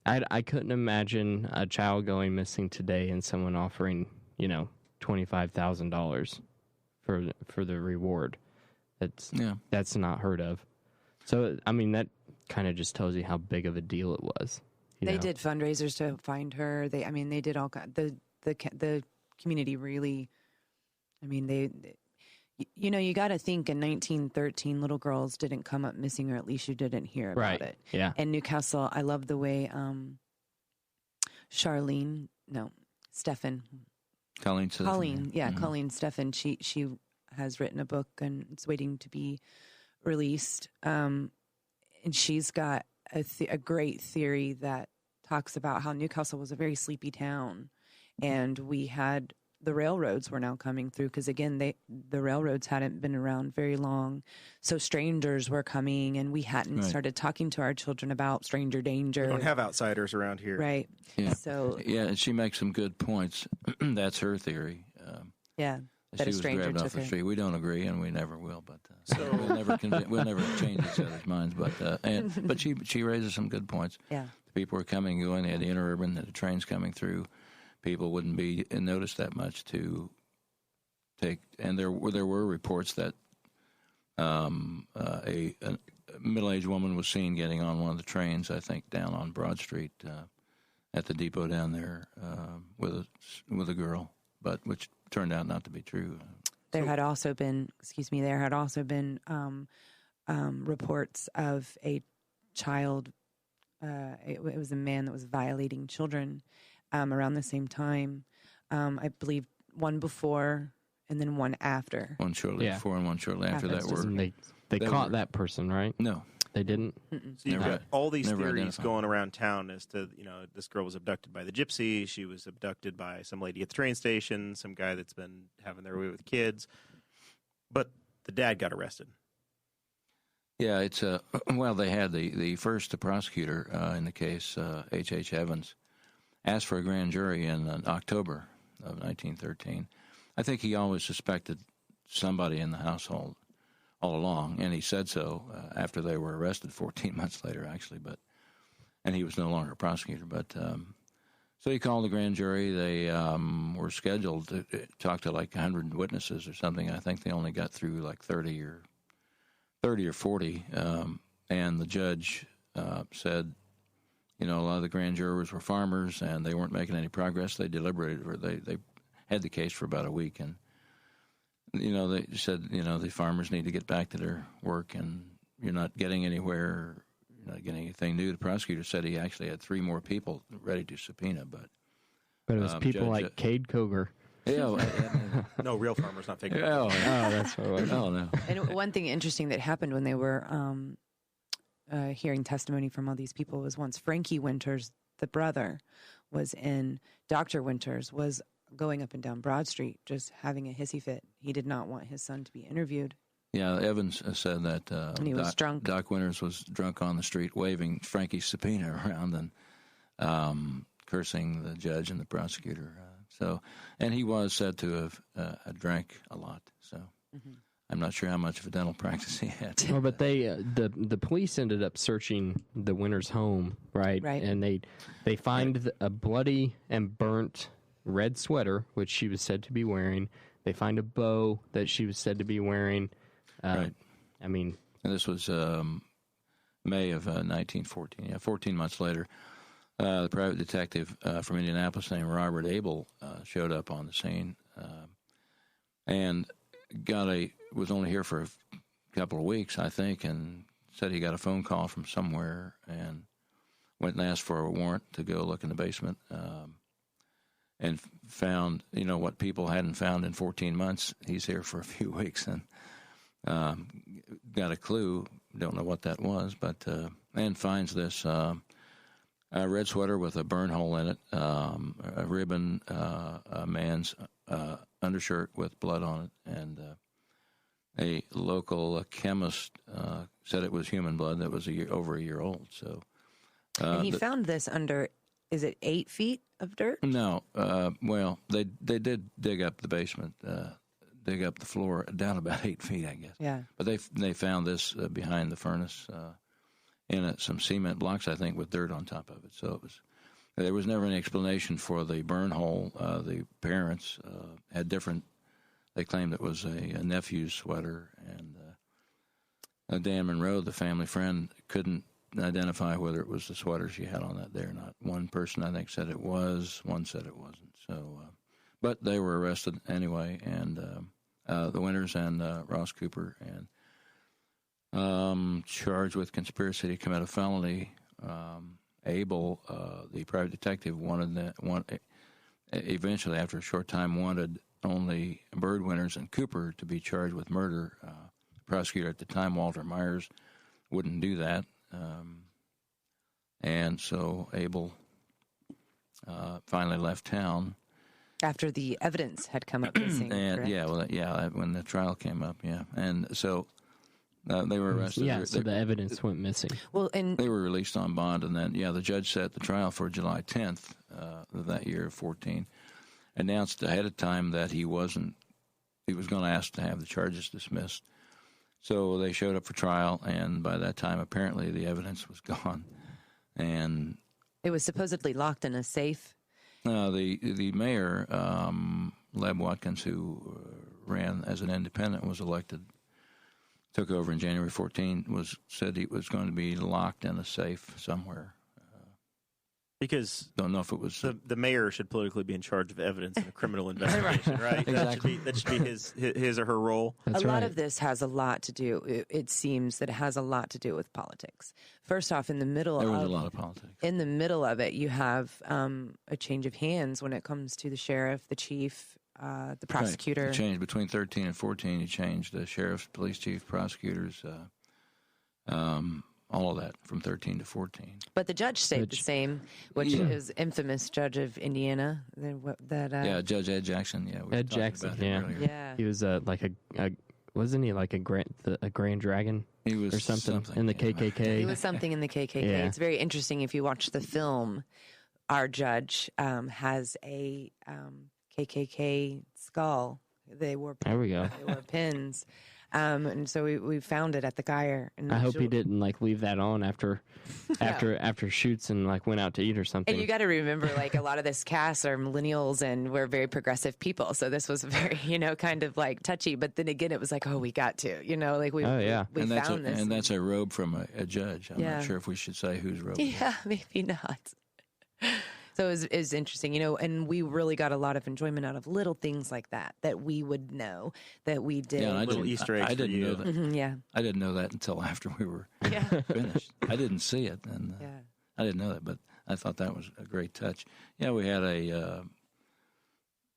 I couldn't imagine a child going missing today and someone offering, $25,000 for the reward. That's not heard of. So, I mean, that kind of just tells you how big of a deal it was. They did fundraisers to find her. They did all the community really. I mean, you got to think in 1913, little girls didn't come up missing, or at least you didn't hear about it. Yeah. And Newcastle, I love the way Colleen Steffen, she has written a book, and it's waiting to be released. And she's got a great theory that talks about how Newcastle was a very sleepy town, and we had the railroads were now coming through, because again, the railroads hadn't been around very long, so strangers were coming, and we hadn't started talking to our children about stranger danger. We don't have outsiders around here, right? Yeah. So and she makes some good points. That's her theory. That She a was stranger grabbed off took the her. street. We don't agree, and we never will. But we'll never change each other's minds. But she raises some good points. Yeah. The people were coming and going. They had the interurban, the trains coming through. People wouldn't be noticed that much to take. And there were reports that a middle-aged woman was seen getting on one of the trains, I think, down on Broad Street at the depot down there with a girl, but which turned out not to be true. There had also been reports of a child. It was a man that was violating children around the same time. I believe one before and then one after. One shortly before and one shortly after that were. They caught that person, right? No. They didn't? So you've got all these theories identified. going around town as to, this girl was abducted by the gypsy. She was abducted by some lady at the train station, some guy that's been having their way with kids. But the dad got arrested. Yeah, it's they had the first prosecutor in the case, H.H. Evans, asked for a grand jury in October of 1913. I think he always suspected somebody in the household all along, and he said so after they were arrested 14 months later, actually. And he was no longer a prosecutor. But so he called the grand jury. They were scheduled to talk to like 100 witnesses or something. I think they only got through like 30 or 40. And the judge said, a lot of the grand jurors were farmers, and they weren't making any progress. They deliberated, or they had the case for about a week, and they said, the farmers need to get back to their work, and you're not getting anywhere, you're not getting anything new. The prosecutor said he actually had 3 more people ready to subpoena, but it was people like Cade Coger. Yeah, No, real farmers, not fake. Oh, that's what it was. Oh, no. And one thing interesting that happened when they were hearing testimony from all these people was once Frankie Winters, the brother, Dr. Winters was going up and down Broad Street just having a hissy fit. He did not want his son to be interviewed. Yeah, Evans said that and he was drunk. Doc Winters was drunk on the street waving Frankie's subpoena around and cursing the judge and the prosecutor. And he was said to have drank a lot. So I'm not sure how much of a dental practice he had. Well, but the police ended up searching the Winters' home, right? Right. And they find a bloody and burnt red sweater, which she was said to be wearing. They find a bow that she was said to be wearing. Right. I mean, and this was May of 1914. Yeah, 14 months later, the private detective from Indianapolis named Robert Abel showed up on the scene and was only here for a couple of weeks, I think, and said he got a phone call from somewhere and went and asked for a warrant to go look in the basement. And found, what people hadn't found in 14 months. He's here for a few weeks and got a clue. Don't know what that was, but and finds this a red sweater with a burn hole in it, a ribbon, a man's undershirt with blood on it, and a local chemist said it was human blood that was over a year old. So, and he found this under. Is it 8 feet of dirt? No. Well, they did dig up the basement, dig up the floor down about 8 feet, I guess. Yeah. But they found this behind the furnace in some cement blocks, I think, with dirt on top of it. So there was never any explanation for the burn hole. The parents had different. They claimed it was a nephew's sweater, and Dan Monroe, the family friend, couldn't identify whether it was the sweater she had on that day or not. One person, I think, said it was. One said it wasn't. So, but they were arrested anyway, and the Winters and Ross Cooper, and charged with conspiracy to commit a felony. Abel, the private detective, eventually, after a short time, wanted only Bird Winters and Cooper to be charged with murder. The prosecutor at the time, Walter Myers, wouldn't do that. And so Abel finally left town After the evidence had come up missing. And correct? when the trial came up, and so they were arrested. Yeah, so the evidence went missing. Well, and they were released on bond, and then the judge set the trial for July 10th of that year, 14. Announced ahead of time that he was going to ask to have the charges dismissed. So they showed up for trial, and by that time, apparently the evidence was gone, and it was supposedly locked in a safe. The mayor, Leb Watkins, who ran as an independent, was elected, took over in January 14, said he was going to be locked in a safe somewhere. Because don't know if it was the mayor should politically be in charge of evidence in a criminal investigation, right? Exactly. That should be his or her role. That's a lot right. of this has a lot to do. It seems that it has a lot to do with politics. First off, in the middle there was a lot of politics. In the middle of it, you have a change of hands when it comes to the sheriff, the chief, the prosecutor. Right. He changed between 13 and 14. He changed the sheriffs, police chief, prosecutors. All of that from 13 to 14. But the judge stayed the same, which is infamous judge of Indiana. Judge Ed Jackson. Yeah, Ed Jackson. Yeah. He was like a wasn't he like a grand dragon? He was or something in the KKK. He was something in the KKK. Yeah. It's very interesting if you watch the film. Our judge has a KKK skull. There we go. They wore pins. And so we found it at the Geyer. And I hope he didn't leave that on after shoots and went out to eat or something. And you got to remember, a lot of this cast are millennials and we're very progressive people. So this was very, kind of touchy. But then again, it was we got to, we found this. And that's a robe from a judge. I'm not sure if we should say whose robe. Yeah, maybe not. So it was interesting, and we really got a lot of enjoyment out of little things like that we would know that we did. Yeah, little Easter eggs I didn't know that. Mm-hmm, yeah. I didn't know that until after we were finished. I didn't see it, and I didn't know that, but I thought that was a great touch. Yeah, we had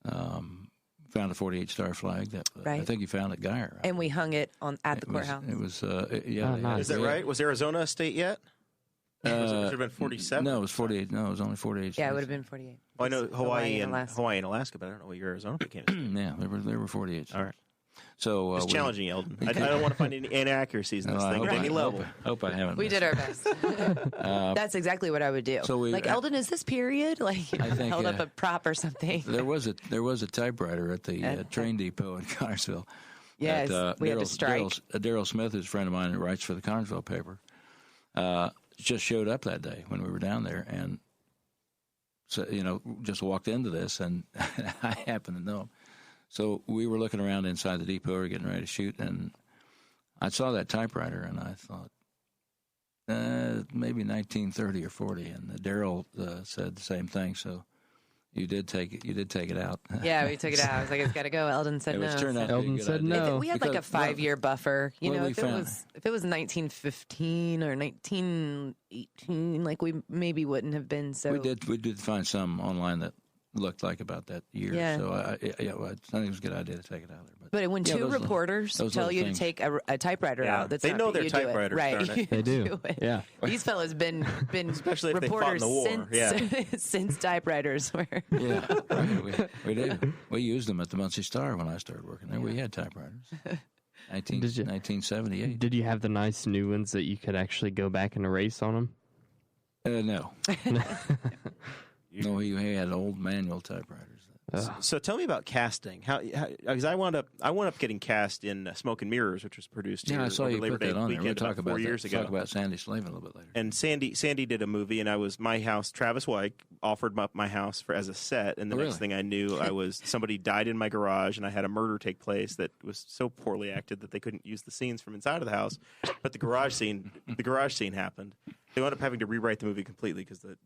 found a 48 star flag that I think you found at Geyer. Right? And we hung it at the courthouse. It was nice. Is that right? Was Arizona a state yet? Should have been 47. No, it was 48. No, it was only 48. Yeah, it would have been 48. Well, I know Hawaii and Alaska, but I don't know what year Arizona became. Yeah, there were 48. All right. So it's challenging, Eldon. I don't want to find any inaccuracies in this thing at any level. Hope I haven't. We did our best. That's exactly what I would do. So Eldon, is this period? I think, held up a prop or something. There was a typewriter at the train depot in Connersville. Yes, we had to strike. Daryl Smith, who's a friend of mine who writes for the Connersville paper, just showed up that day when we were down there, and so just walked into this, and I happened to know him. So we were looking around inside the depot, we were getting ready to shoot, and I saw that typewriter, and I thought, maybe 1930 or 40, and Daryl said the same thing. So you did take it out. Yeah, we took it out. I was like, it's got to go. Eldon said no. Eldon said no. We had a 5-year buffer. If it was 1915 or 1918, we maybe wouldn't have been so. We did find some online that looked like about that year. Yeah. So I think it was a good idea to take it out of there. But when two reporters tell you to take a typewriter out, that's they not know that their you typewriters, do it. Right? They do. Yeah. These fellows been especially if reporters they fought in the war. since typewriters were. Yeah, right. We did. We used them at the Muncie Star when I started working there. We had typewriters. 1978. Did you have the nice new ones that you could actually go back and erase on them? No. No, he had old manual typewriters. So tell me about casting. How because I wound up getting cast in Smoke and Mirrors, which was produced here I saw over you Labor put that Day on there. weekend We'll talk about about 4 years ago. Talk about Sandy Slavin a little bit later. And Sandy did a movie, and I was my house. Travis White offered up my house as a set, and the next thing I knew, somebody died in my garage, and I had a murder take place that was so poorly acted that they couldn't use the scenes from inside of the house. But the garage scene happened. They wound up having to rewrite the movie completely because the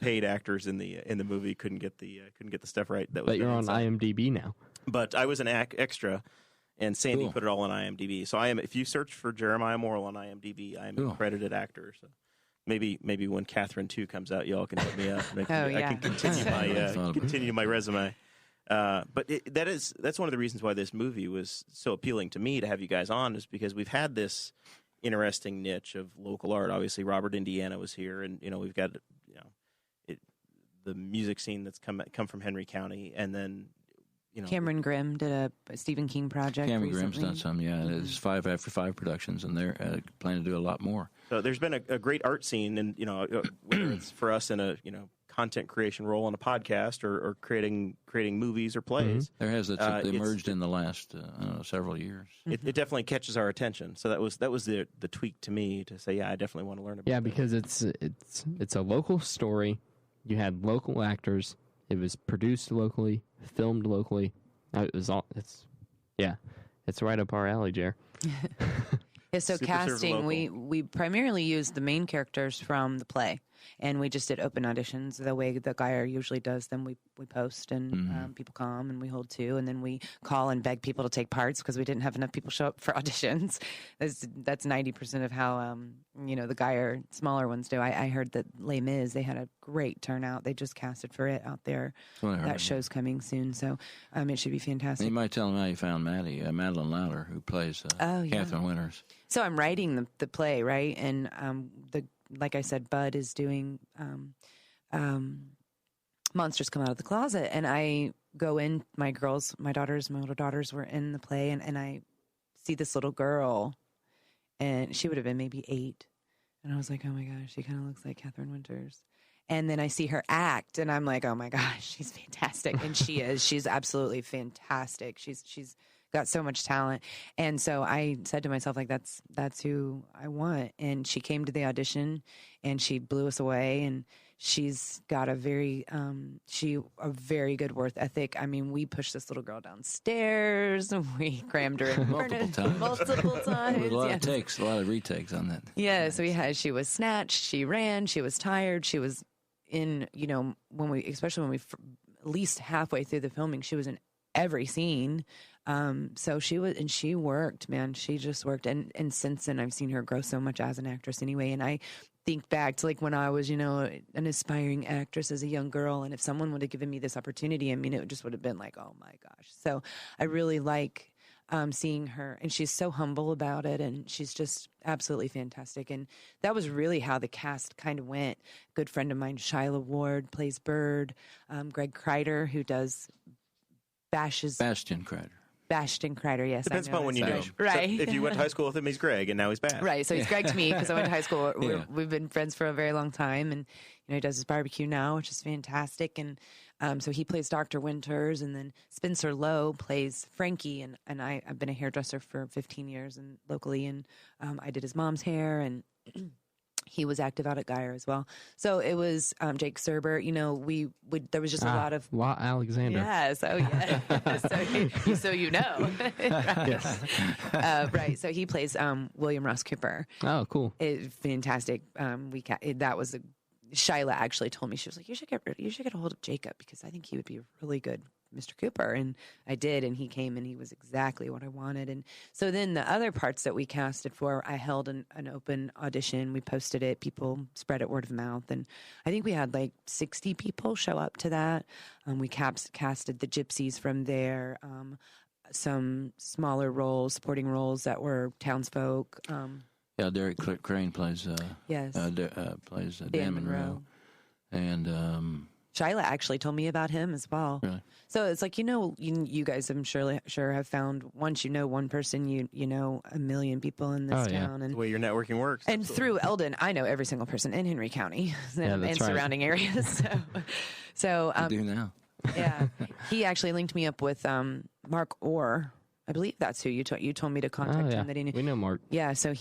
paid actors in the movie couldn't get the stuff right. But you're on IMDb now. But I was an extra, and Sandy put it all on IMDb. So if you search for Jeremiah Morrell on IMDb, I am a credited actor. So maybe when Catherine 2 comes out, y'all can hit me up. I can continue my resume. But that's one of the reasons why this movie was so appealing to me to have you guys on, is because we've had this interesting niche of local art. Obviously, Robert Indiana was here, and we've got the music scene that's come from Henry County, and then Cameron Grimm did a Stephen King project. Cameron recently. Grimm's done some, yeah. It's 5 after 5 productions, and they're planning to do a lot more. So there's been a great art scene, and whether it's for us in a content creation role on a podcast or creating movies or plays. There has emerged in the last several years. It definitely catches our attention. So that was the tweak to me to say, I definitely want to learn about. Yeah, because it's a local story. You had local actors. It was produced locally, filmed locally. It's right up our alley, Jer. Yeah, so Super casting, we primarily used the main characters from the play, and we just did open auditions the way the Geyer usually does them. We post, and people come, and we hold two, and then we call and beg people to take parts because we didn't have enough people show up for auditions. That's 90% of how the Geyer smaller ones do. I heard that Les Mis, they had a great turnout. They just casted for it out there. That show's coming soon, so it should be fantastic. And you might tell them how you found Madeline Lowder, who plays Catherine Winters. So I'm writing the play, right? And like I said, Bud is doing Monsters Come Out of the Closet, and I go in. My older daughters were in the play, and I see this little girl, and she would have been maybe 8, and I was like, oh my gosh, she kind of looks like Catherine Winters. And then I see her act, and I'm like, oh my gosh, she's fantastic, and she is. She's absolutely fantastic. She's got so much talent. And so I said to myself, like, that's who I want. And she came to the audition, and she blew us away. And she's got a very good work ethic. I mean, we pushed this little girl downstairs. We crammed her in multiple times. A lot of takes, a lot of retakes on that. Yeah, so she was snatched, she ran, she was tired, she was in, especially when we, at least halfway through the filming, she was in every scene. So she worked, man. She just worked. And since then I've seen her grow so much as an actress anyway. And I think back to like when I was, an aspiring actress as a young girl. And if someone would have given me this opportunity, I mean, it just would have been like, oh my gosh. So I really like seeing her, and she's so humble about it, and she's just absolutely fantastic. And that was really how the cast kind of went. A good friend of mine, Shyla Ward, plays Bird. Greg Kreider, who does Bastion Kreider, yes. Depends upon when you know. Right. So if you went to high school with him, he's Greg, and now he's Bash. Right, so he's Greg to me because I went to high school. We've been friends for a very long time, and he does his barbecue now, which is fantastic. And so he plays Dr. Winters, and then Spencer Lowe plays Frankie, and I've been a hairdresser for 15 years and locally, and I did his mom's hair, and he was active out at Geyer as well. So it was Jake Serber. There was just a lot of Alexander. Yes, oh yeah. so you know, Yes. right? So he plays William Ross Cooper. Oh, cool. Fantastic. That was Shyla actually told me, she was like, you should get a hold of Jacob because I think he would be a really good Mr. Cooper. And I did, and he came, and he was exactly what I wanted. And so then the other parts that we casted for, I held an open audition. We posted it. People spread it word of mouth. And I think we had like 60 people show up to that. We casted the gypsies from there. Some smaller roles, supporting roles that were townsfolk. Derek Crane plays yes. plays Dan Monroe. And Shyla actually told me about him as well. Really? So it's like, you guys, I'm sure have found once you know one person, you know a million people in this town. And the way your networking works. And through Eldon, I know every single person in Henry County and surrounding areas. So you do now. Yeah, he actually linked me up with Mark Orr. I believe that's who you told me to contact him. That he knew. We know Mark. Yeah, so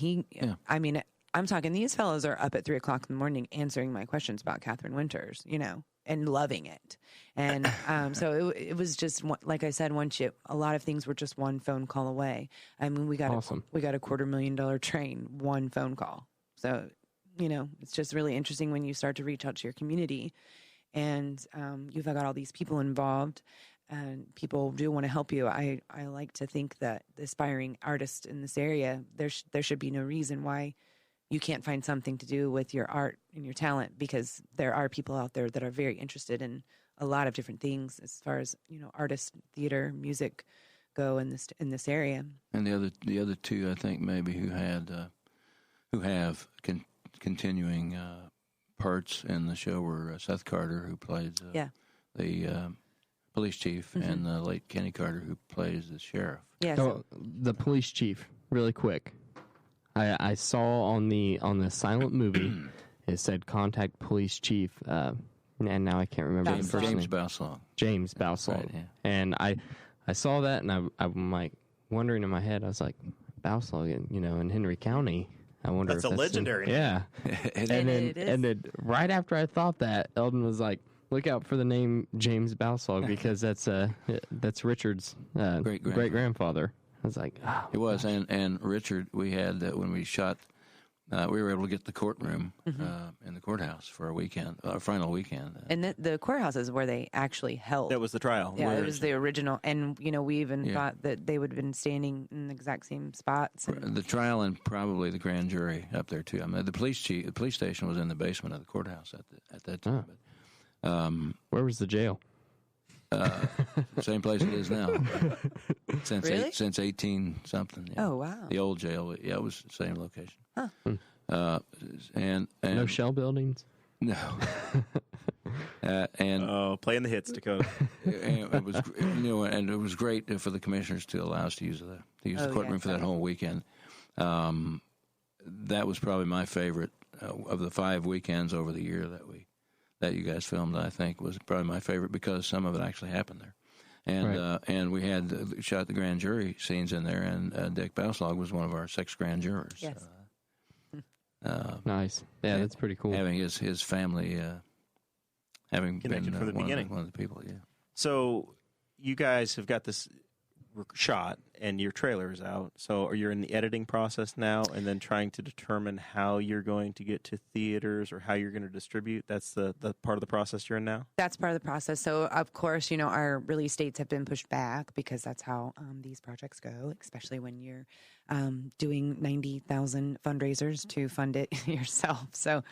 I mean, I'm talking, these fellows are up at 3:00 in the morning answering my questions about Catherine Winters, and loving it. And so it was just, like I said, a lot of things were just one phone call away. I mean, we got a $250,000 train, one phone call. So, it's just really interesting when you start to reach out to your community, and you've got all these people involved. And people do want to help you. I like to think that the aspiring artists in this area, there should be no reason why you can't find something to do with your art and your talent, because there are people out there that are very interested in a lot of different things as far as artists, theater, music go in this area. And the other two, I think maybe who have continuing parts in the show were Seth Carter, who plays the police chief, and the late Kenny Carter, who plays the sheriff. Yeah. So the police chief, really quick. I saw on the silent movie, it said contact police chief, and now I can't remember his first James name. Bauslog. James Bauslog. Right, yeah. And I saw that, and I'm like wondering in my head, I was like, Bauslog, in Henry County. I wonder That's if a legendary name. Yeah. and then right after I thought that, Eldon was like, look out for the name James Bauslog because that's Richard's great grandfather. I was like, oh, it was, and Richard, we had when we shot, we were able to get the courtroom in the courthouse for a weekend, final weekend. And the courthouse is where they actually held. That was the trial. Yeah, it was the original. And, we even thought that they would have been standing in the exact same spots. The trial and probably the grand jury up there, too. I mean, the police station was in the basement of the courthouse at that time. Oh. Where was the jail? Same place it is now. Since Really? Since 18-something. Yeah. Oh, wow. The old jail, it was the same location. Huh. And No shell buildings? No. And playing the hits, Dakota. and it was, and it was great for the commissioners to allow us to use the courtroom for that whole weekend. That was probably my favorite of the 5 weekends over the year that you guys filmed. I think was probably my favorite because some of it actually happened there. And and we had shot the grand jury scenes in there, and Dick Bauslog was one of our 6 grand jurors. Yes. Nice. Yeah, that's pretty cool. Having his family, having Connected been from the beginning. one of the people, yeah. So you guys have got this shot, and your trailer is out. So you're in the editing process now, and then trying to determine how you're going to get to theaters or how you're going to distribute. That's the part of the process you're in now? That's part of the process. So, of course, our release dates have been pushed back because that's how these projects go, especially when you're doing 90,000 fundraisers to fund it yourself. So,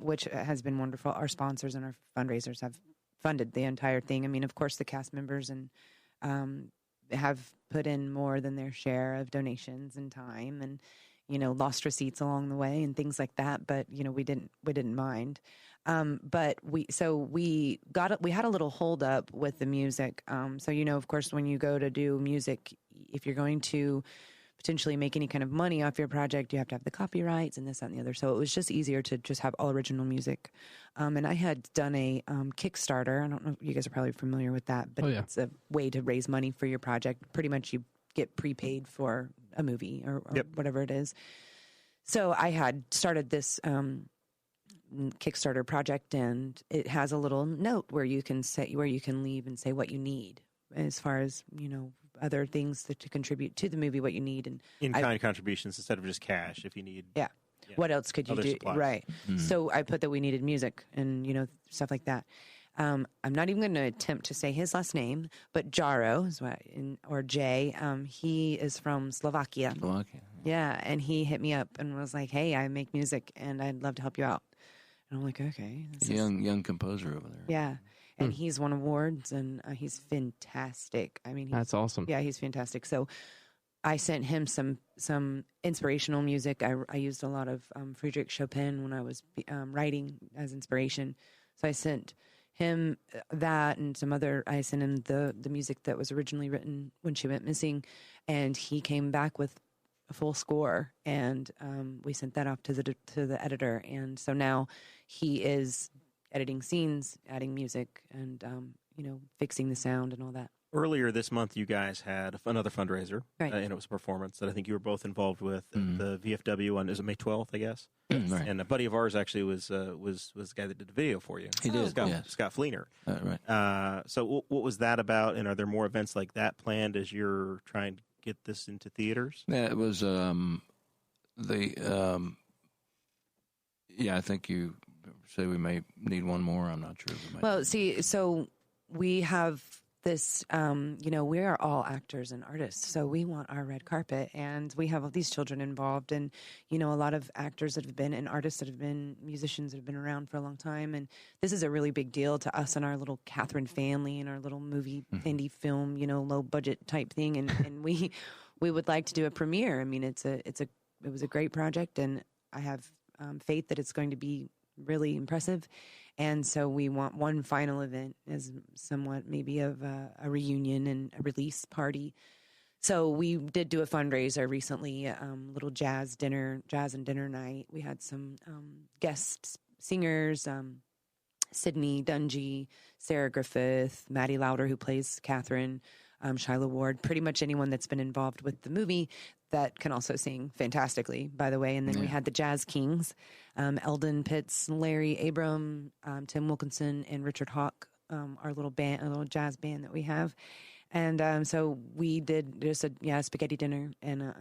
which has been wonderful. Our sponsors and our fundraisers have funded the entire thing. I mean, of course, the cast members and have put in more than their share of donations and time and, lost receipts along the way and things like that. But, we didn't mind. But we had a little hold up with the music. So, of course, when you go to do music, if you're going to potentially make any kind of money off your project, you have to have the copyrights and this, that, and the other. So it was just easier to just have all original music. And I had done a Kickstarter. I don't know if you guys are probably familiar with that, but it's a way to raise money for your project. Pretty much you get prepaid for a movie or whatever it is. So I had started this Kickstarter project, and it has a little note where you can leave and say what you need as far as, other things to contribute to the movie, what you need. And in-kind contributions instead of just cash if you need. Yeah. What else could you Other do? supplies. Right. Mm-hmm. So I put that we needed music and, stuff like that. I'm not even going to attempt to say his last name, but Jaro or Jay, he is from Slovakia. Yeah. And he hit me up and was like, hey, I make music and I'd love to help you out. And I'm like, okay. Young composer over there. Yeah. And he's won awards, and he's fantastic. I mean, that's awesome. Yeah, he's fantastic. So I sent him some inspirational music. I used a lot of Friedrich Chopin when I was writing as inspiration. So I sent him that and some other. I sent him the music that was originally written when she went missing, and he came back with a full score, and we sent that off to the editor. And so now he is editing scenes, adding music, and fixing the sound and all that. Earlier this month, you guys had another fundraiser, right. And it was a performance that I think you were both involved with. The VFW on, is it May 12th, I guess? Yes. Right. And a buddy of ours actually was the guy that did the video for you. He did, Scott Fleener. Right. So what was that about, and are there more events like that planned as you're trying to get this into theaters? Yeah, it was I think you say we may need one more. I'm not sure. Well, see, so we have this, we are all actors and artists, so we want our red carpet, and we have all these children involved, and, a lot of actors that have been, and artists that have been, musicians that have been around for a long time, and this is a really big deal to us and our little Catherine family and our little movie, indie film, low budget type thing, and we would like to do a premiere. I mean, it was a great project, and I have faith that it's going to be really impressive. And so we want one final event as somewhat maybe of a reunion and a release party. So we did do a fundraiser recently, little jazz and dinner night. We had some guest singers, Sydney Dungy, Sarah Griffith, Maddie Lauder, who plays Catherine, Shyla Ward, pretty much anyone that's been involved with the movie that can also sing fantastically, by the way. And then we had the Jazz Kings, Eldon Pitts, Larry Abram, Tim Wilkinson, and Richard Hawk, our little band, a little jazz band that we have. And so we did just a spaghetti dinner and a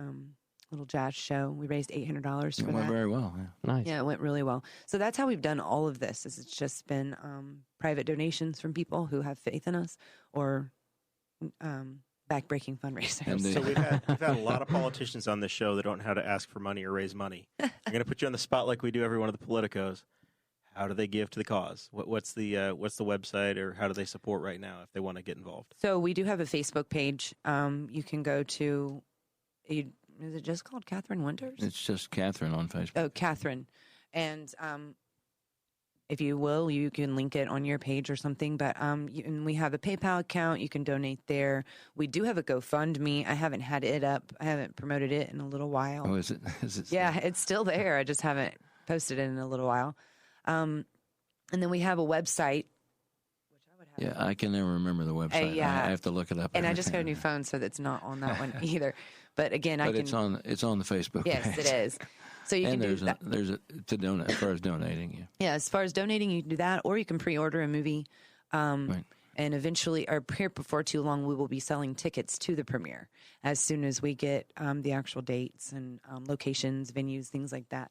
little jazz show. We raised $800 for that. It went very well. Yeah. Nice. Yeah, it went really well. So that's how we've done all of this. It's just been private donations from people who have faith in us, or backbreaking fundraisers. So we've had a lot of politicians on this show that don't know how to ask for money or raise money. I'm going to put you on the spot like we do every one of the politicos. How do they give to the cause? What's the website, or how do they support right now if they want to get involved? So we do have a Facebook page. You can go to, is it just called Catherine Winters? It's just Catherine on Facebook. Oh, Catherine. And if you will, you can link it on your page or something. But and we have a PayPal account. You can donate there. We do have a GoFundMe. I haven't had it up. I haven't promoted it in a little while. Oh, is it? Yeah, it's still there. I just haven't posted it in a little while. And then we have a website. Which I would have. Yeah, I can never remember the website. I have to look it up. And I just got a new phone, so that's not on that one either. But again, it's on the Facebook. Yes, page. it is. So you can do that. There's to donate as far as donating. Yeah. Yeah, as far as donating, you can do that, or you can pre-order a movie. Right. And eventually, or here before too long, we will be selling tickets to the premiere as soon as we get the actual dates and locations, venues, things like that.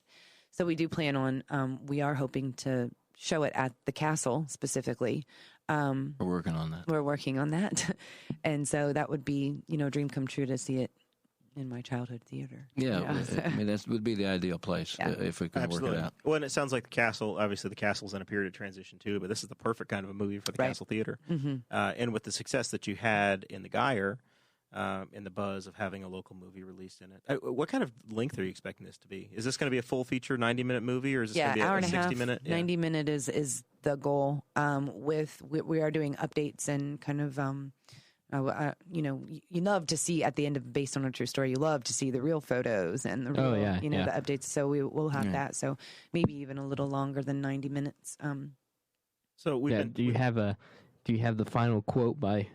So we do plan on, we are hoping to show it at the castle specifically. We're working on that. We're working on that. And so that would be, a dream come true to see it in my childhood theater. Yeah, I mean, that would be the ideal place if we could work it out. Well, and it sounds like the castle, obviously the castle's in a period of transition too, but this is the perfect kind of a movie for the Castle Theater. Mm-hmm. And with the success that you had in the Geyer, and the buzz of having a local movie released in it. What kind of length are you expecting this to be? Is this going to be a full feature 90-minute movie, or is this going to be hour a and a half, 60-minute? 90-minute is the goal. We are doing updates and kind of, you love to see at the end of Based on a True Story, you love to see the real photos and the real, the updates. So we'll have that. So maybe even a little longer than 90 minutes. So do you have the final quote by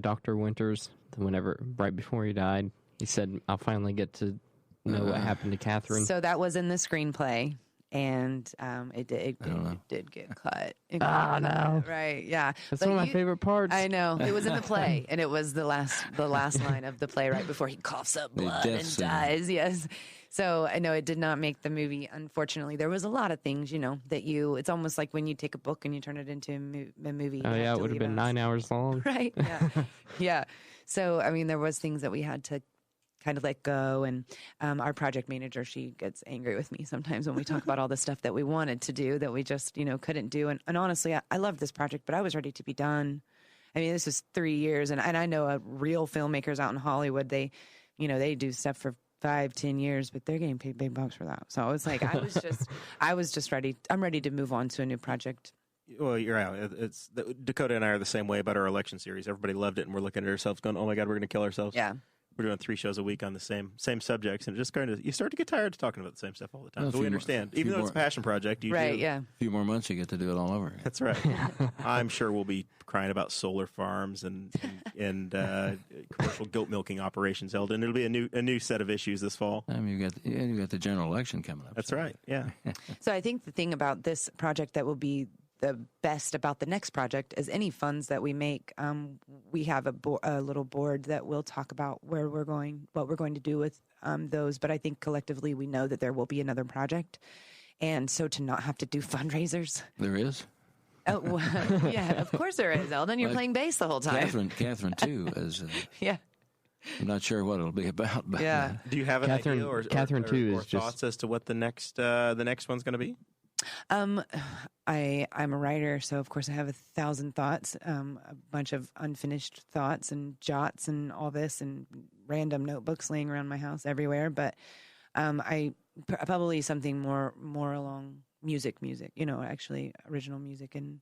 Dr. Winters? Whenever right before he died, he said, "I'll finally get to know what happened to Catherine." So that was in the screenplay, and it did get cut. No! Right? Yeah, That's one of my favorite parts. I know, it was in the play, and it was the last line of the play right before he coughs up blood and dies. Yes. So I know it did not make the movie. Unfortunately, there was a lot of things, that it's almost like when you take a book and you turn it into a movie. Oh yeah, it would have been 9 hours long. Right. Yeah. Yeah. So I mean, there was things that we had to kind of let go, and our project manager, she gets angry with me sometimes when we talk about all the stuff that we wanted to do that we just couldn't do. And honestly, I loved this project, but I was ready to be done. I mean, this is 3 years, and I know real filmmakers out in Hollywood, they do stuff for 5-10 years, but they're getting paid big bucks for that. So it's like I was just ready. I'm ready to move on to a new project. Well, you're out. Dakota and I are the same way about our election series. Everybody loved it, and we're looking at ourselves going, "Oh my God, we're going to kill ourselves." Yeah. We're doing 3 shows a week on the same subjects, and it just kind of, you start to get tired of talking about the same stuff all the time. Well, but we understand, even though it's a passion project, right? do. Yeah. A few more months, you get to do it all over. That's right. I'm sure we'll be crying about solar farms and commercial goat milking operations, Eldon. It'll be a new set of issues this fall. I mean, you got the general election coming up. That's right. Yeah. So I think the thing about this project that will be the best about the next project is any funds that we make. We have a little board that will talk about where we're going, what we're going to do with those. But I think collectively we know that there will be another project. And so to not have to do fundraisers. There is? Oh, well, yeah, of course there is, Eldon. You're playing bass the whole time. Catherine too, is... yeah. I'm not sure what it'll be about. But, yeah. Do you have an idea or is thoughts as to what the next one's going to be? I'm a writer, so of course I have 1,000 thoughts, a bunch of unfinished thoughts and jots and all this, and random notebooks laying around my house everywhere. But I probably something more along music, actually original music and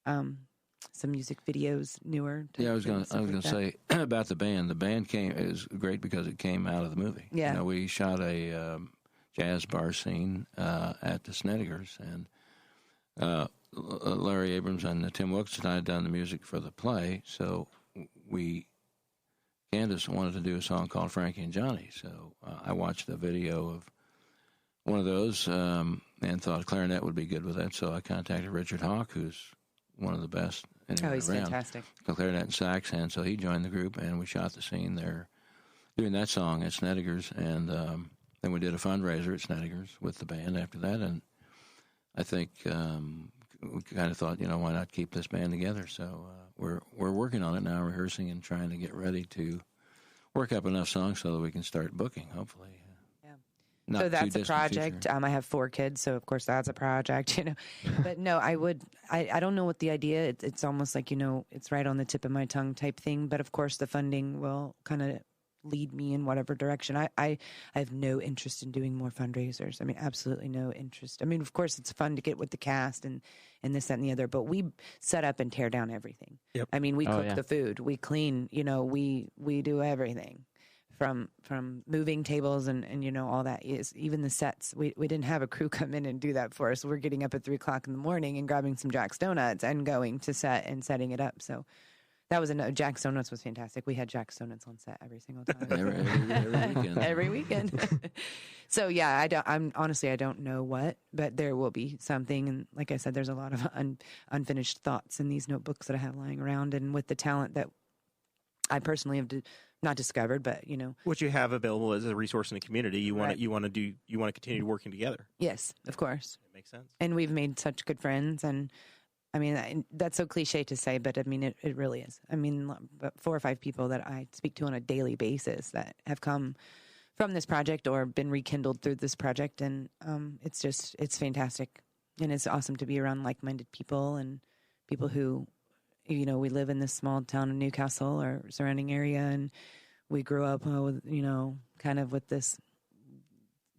some music videos, newer. Yeah, I was going to say about the band. The band is great because it came out of the movie. Yeah. We shot a jazz bar scene at the Snedigers, and Larry Abrams and Tim Wilkes and I had done the music for the play, so Kandice wanted to do a song called Frankie and Johnny, so I watched a video of one of those and thought clarinet would be good with that, so I contacted Richard Hawk, who's one of the best anywhere he's around. Fantastic. Clarinet and sax, and so he joined the group, and we shot the scene there doing that song at Snedigers, and then we did a fundraiser at Snedigers with the band after that, and I think we kind of thought, why not keep this band together? So we're working on it now, rehearsing and trying to get ready to work up enough songs so that we can start booking, hopefully. Yeah. So that's a project. I have 4 kids, so of course that's a project, But no, I don't know what the idea. It's almost like it's right on the tip of my tongue type thing. But of course, the funding will kind of lead me in whatever direction. I have no interest in doing more fundraisers. I mean, absolutely no interest. I mean, of course, it's fun to get with the cast and this, that, and the other, but we set up and tear down everything. Yep. I mean, we cook the food, we clean, we do everything from moving tables and all that is even the sets. We didn't have a crew come in and do that for us. We're getting up at 3:00 in the morning and grabbing some Jack's Donuts and going to set and setting it up. So that was Jack's Donuts was fantastic. We had Jack's Donuts on set every single time. every weekend. Every weekend. So yeah, I don't know what, but there will be something. And like I said, there's a lot of unfinished thoughts in these notebooks that I have lying around. And with the talent that I personally have not discovered, but what you have available as a resource in the community, you want to continue working together. Yes, of course. It makes sense. And we've made such good friends, and I mean, that's so cliche to say, but I mean, it really is. I mean, 4 or 5 people that I speak to on a daily basis that have come from this project or been rekindled through this project. And it's fantastic. And it's awesome to be around like-minded people and people who, we live in this small town of Newcastle or surrounding area. And we grew up with, kind of with this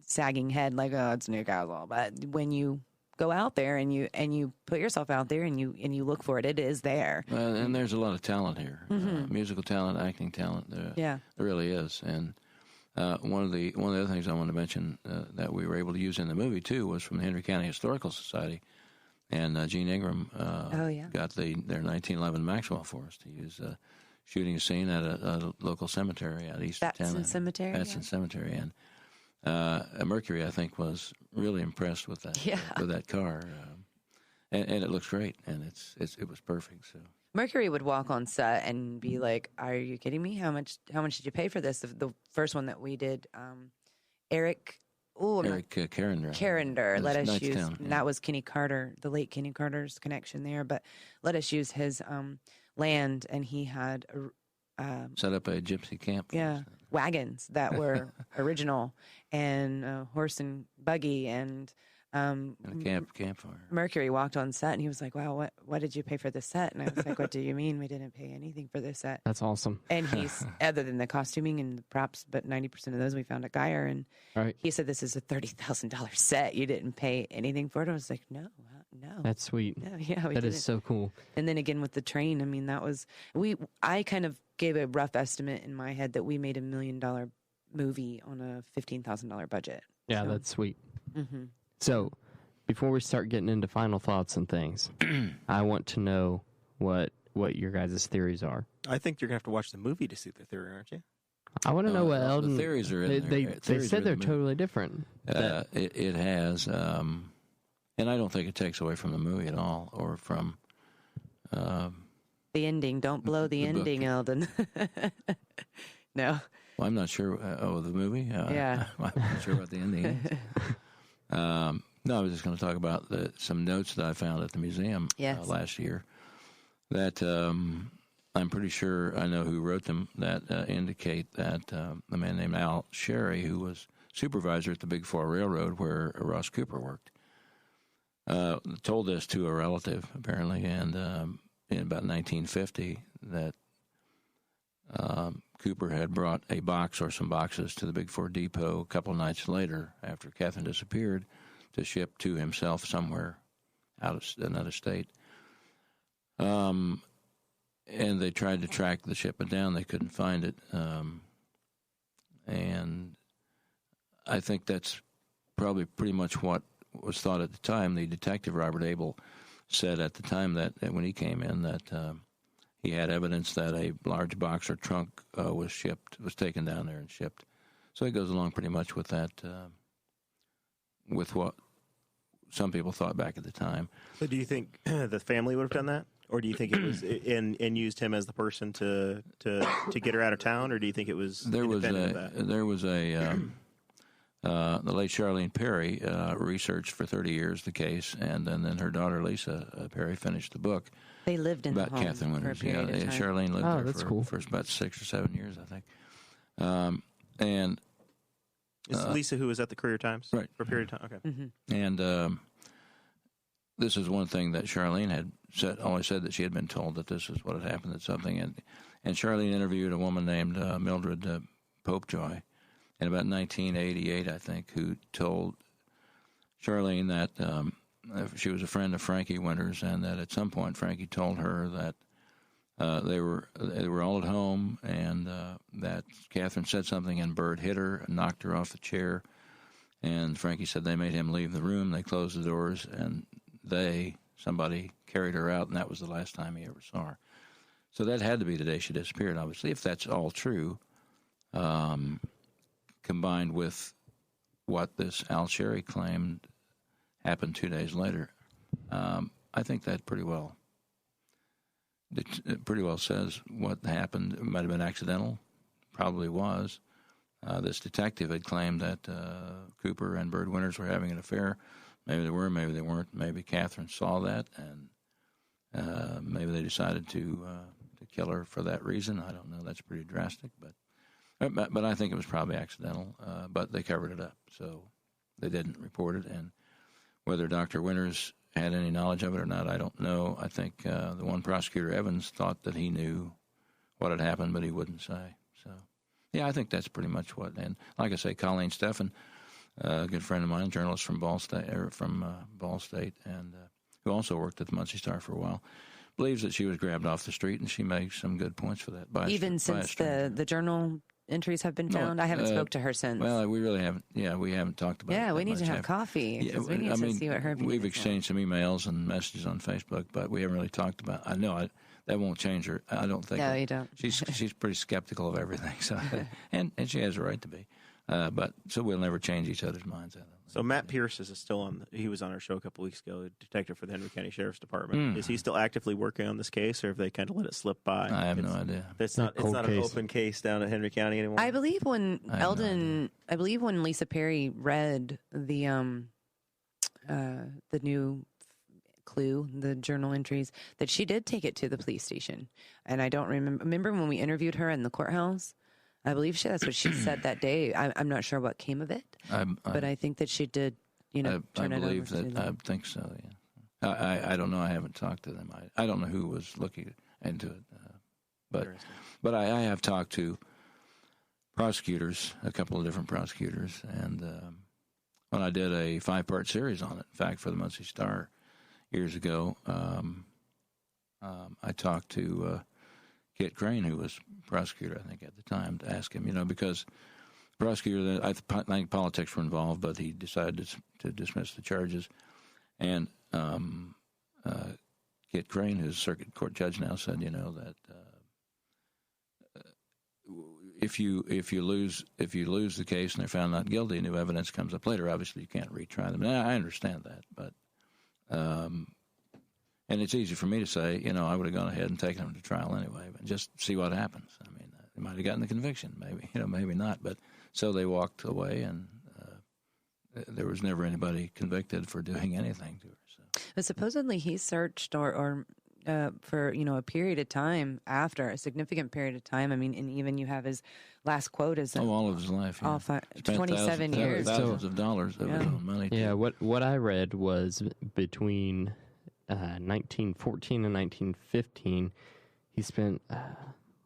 sagging head, like, oh, it's Newcastle. But when you go out there and you put yourself out there and you look for it, it is there. And there's a lot of talent here, musical talent, acting talent. There really is. And one of the other things I wanted to mention that we were able to use in the movie too was from the Henry County Historical Society, and Gene Ingram got their 1911 Maxwell for us to use, shooting a scene at a local cemetery out east of town. Batson Cemetery, and Mercury, I think, was really impressed with that car, and it looks great, and it was perfect. So Mercury would walk on set and be like, "Are you kidding me? How much did you pay for this?" The first one that we did, Eric Carrender let us use, and that was Kenny Carter, the late Kenny Carter's connection there, but let us use his land, and he had set up a gypsy camp. Wagons that were original, and horse and buggy, and a campfire. Mercury walked on set, and he was like, "Wow, what did you pay for this set?" And I was like, "What do you mean? We didn't pay anything for this set." That's awesome. And he's other than the costuming and the props, but 90% of those we found at Geyer, and he said, "This is a $30,000 set. You didn't pay anything for it." I was like, "No." That's sweet. That is so cool. And then again with the train, I mean, that was I kind of gave a rough estimate in my head that we made $1 million movie on a $15,000 budget. Yeah, so. That's sweet. Mm-hmm. So, before we start getting into final thoughts and things, I want to know what your guys' theories are. I think you're gonna have to watch the movie to see the theory, aren't you? I want to know what Eldon. The theories are in there. They said they're totally different. It has. And I don't think it takes away from the movie at all, or from the ending. Don't blow the ending, book. Eldon. No. Well, I'm not sure. The movie? Yeah. I'm not sure about the ending. No, I was just going to talk about some notes that I found at the museum last year that I'm pretty sure I know who wrote them, that indicate that a man named Al Sherry, who was supervisor at the Big Four Railroad where Ross Cooper worked, told this to a relative, apparently, and in about 1950 that Cooper had brought a box or some boxes to the Big Four Depot a couple of nights later after Catherine disappeared ship to himself somewhere out of another state. And they tried to track the shipment down. They couldn't find it. And I think that's probably pretty much what was thought at the time. The detective, Robert Abel, said at the time that when he came in that he had evidence that a large box or trunk was taken down there and shipped. So it goes along pretty much with that, with what some people thought back at the time. So do you think the family would have done that? Or do you think it was and used him as the person to get her out of town, or do you think it was the late Charlene Perry researched for 30 years the case, and then her daughter Lisa Perry finished the book. They lived in about the home Catherine Winters. for a period of time. Charlene lived there that's for, cool. for about 6 or 7 years, I think. And is Lisa who was at the Courier Times right. for a period of time? Okay. Mm-hmm. And this is one thing that Charlene had always said, that she had been told that this is what had happened, that something. And Charlene interviewed a woman named Mildred Popejoy in about 1988, I think, who told Charlene that she was a friend of Frankie Winters, and that at some point Frankie told her that they were all at home, and that Catherine said something and Bird hit her and knocked her off the chair. And Frankie said they made him leave the room. They closed the doors, and somebody carried her out, and that was the last time he ever saw her. So that had to be the day she disappeared, obviously, if that's all true, combined with what this Al Sherry claimed happened 2 days later. I think that pretty well says what happened. It might have been accidental, probably was. This detective had claimed that Cooper and Bird Winters were having an affair. Maybe they were, maybe they weren't. Maybe Catherine saw that, and maybe they decided to kill her for that reason. I don't know. That's pretty drastic, but I think it was probably accidental. But they covered it up, so they didn't report it. And whether Dr. Winters had any knowledge of it or not, I don't know. I think the one prosecutor, Evans, thought that he knew what had happened, but he wouldn't say. So, yeah, I think that's pretty much what. And like I say, Colleen Steffen, a good friend of mine, journalist from Ball State, and who also worked at the Muncie Star for a while, believes that she was grabbed off the street, and she makes some good points for that. Even since the journal entries have been found, I haven't spoke to her since. Well, we really haven't. Yeah, we haven't talked about it. Yeah, that we need much, to have coffee. Yeah, We need to see what her view is. We've exchanged some emails and messages on Facebook, but we haven't really talked about. I know that won't change her. I don't think. No, you don't. She's pretty skeptical of everything. So, and she has a right to be. But so we'll never change each other's minds. So Matt Pierce is still on. He was on our show a couple weeks ago, a detective for the Henry County Sheriff's Department. Is he still actively working on this case, or have they kind of let it slip by? I have no idea. It's not an open case down at Henry County anymore. I believe when when Lisa Perry read the new clue, the journal entries, that she did take it to the police station. And I don't remember when we interviewed her in the courthouse. I believe that's what she said that day. I'm not sure what came of it, but I think that she did, turn it over. I think so, yeah. I don't know. I haven't talked to them. I don't know who was looking into it. But I have talked to prosecutors, a couple of different prosecutors, and when I did a 5-part series on it, in fact, for the Muncie Star years ago, I talked to Kit Crane, who was prosecutor, I think, at the time, to ask him, because the prosecutor, I think politics were involved, but he decided to dismiss the charges. And Kit Crane, who's a circuit court judge now, said, that if you lose the case and they're found not guilty, new evidence comes up later. Obviously, you can't retry them. And I understand that, but and it's easy for me to say, I would have gone ahead and taken them to trial anyway, but just see what happens. I mean, they might have gotten the conviction, maybe, maybe not. But so they walked away, and there was never anybody convicted for doing anything to her. So. But supposedly he searched or for, a period of time after, a significant period of time. I mean, and even you have his last quote is all of his life. Yeah. 27 years. Thousands of dollars of his own money. Yeah, what I read was between 1914 and 1915, he spent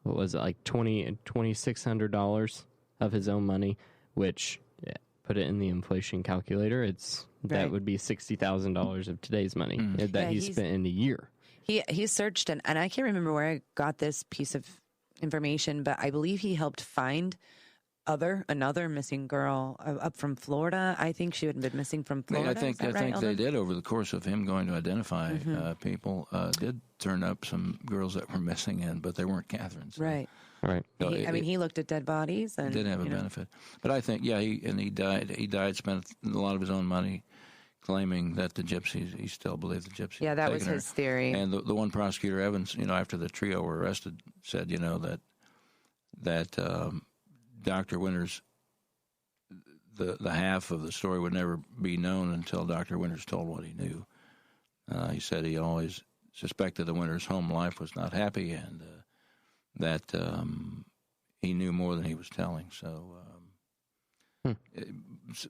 $2,600 of his own money, which put it in the inflation calculator, that would be $60,000 of today's money that he spent in a year. He searched, and I can't remember where I got this piece of information, but I believe he helped find another missing girl up from Florida. I think she had been missing from Florida. I think they did over the course of him going to identify people. Did turn up some girls that were missing, but they weren't Catherine's. Right. Right. So he looked at dead bodies and did have a benefit. But I think, he died. He died, spent a lot of his own money, claiming that the gypsies. He still believed the gypsies. Yeah, that was his theory. And the one prosecutor, Evans, after the trio were arrested, said, that Dr. Winters, the half of the story would never be known until Dr. Winters told what he knew. He said he always suspected the Winters' home life was not happy, and that he knew more than he was telling. So,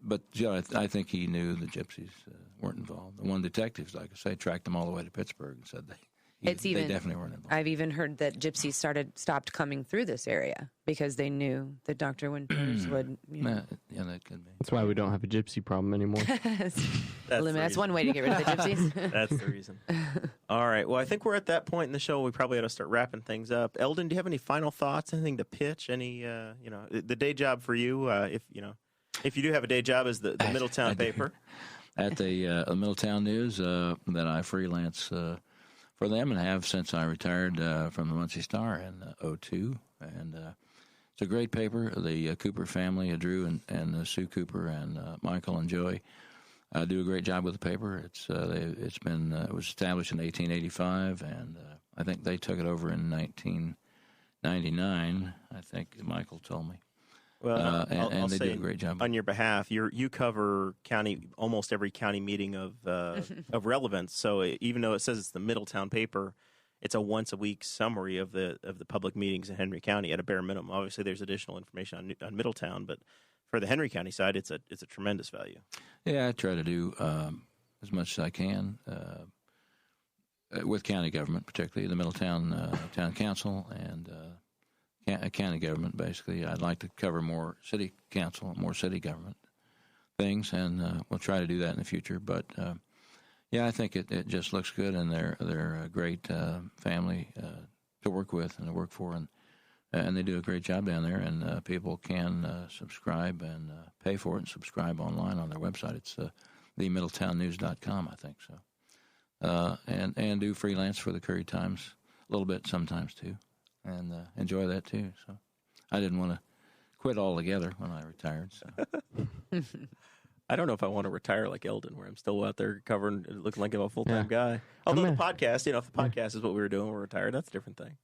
but I think he knew the gypsies weren't involved. The one detective, like I say, tracked them all the way to Pittsburgh and said they definitely weren't involved. I've even heard that gypsies stopped coming through this area because they knew that Dr. Winters would. Yeah, that could be. That's why we don't have a gypsy problem anymore. That's one way to get rid of the gypsies. That's the reason. All right. Well, I think we're at that point in the show. We probably ought to start wrapping things up. Eldon, do you have any final thoughts? Anything to pitch? Any, the day job for you? If you do have a day job, is the Middletown paper at the Middletown News that I freelance for them and have since I retired from the Muncie Star in 2002. And it's a great paper. The Cooper family, Drew and Sue Cooper and Michael and Joey, do a great job with the paper. It was established in 1885, and I think they took it over in 1999. I think Michael told me. Well, and they do a great job on your behalf. You cover almost every county meeting of relevance. So even though it says it's the Middletown paper, it's a once a week summary of the public meetings in Henry County at a bare minimum. Obviously, there's additional information on Middletown, but for the Henry County side, it's a tremendous value. Yeah, I try to do as much as I can with county government, particularly the Middletown Town Council and county government. Basically, I'd like to cover more city council, more city government things, and we'll try to do that in the future. But I think it just looks good, and they're a great family to work with and to work for, and they do a great job down there. And people can subscribe and pay for it and subscribe online on their website. It's themiddletownnews.com, I think so. And do freelance for the Curry Times a little bit sometimes too, and enjoy that too. So I didn't want to quit altogether when I retired. So. I don't know if I want to retire like Eldon, where I'm still out there covering, looking like I'm a full-time guy. Although the podcast, if the podcast is what we were doing, we're retired, that's a different thing.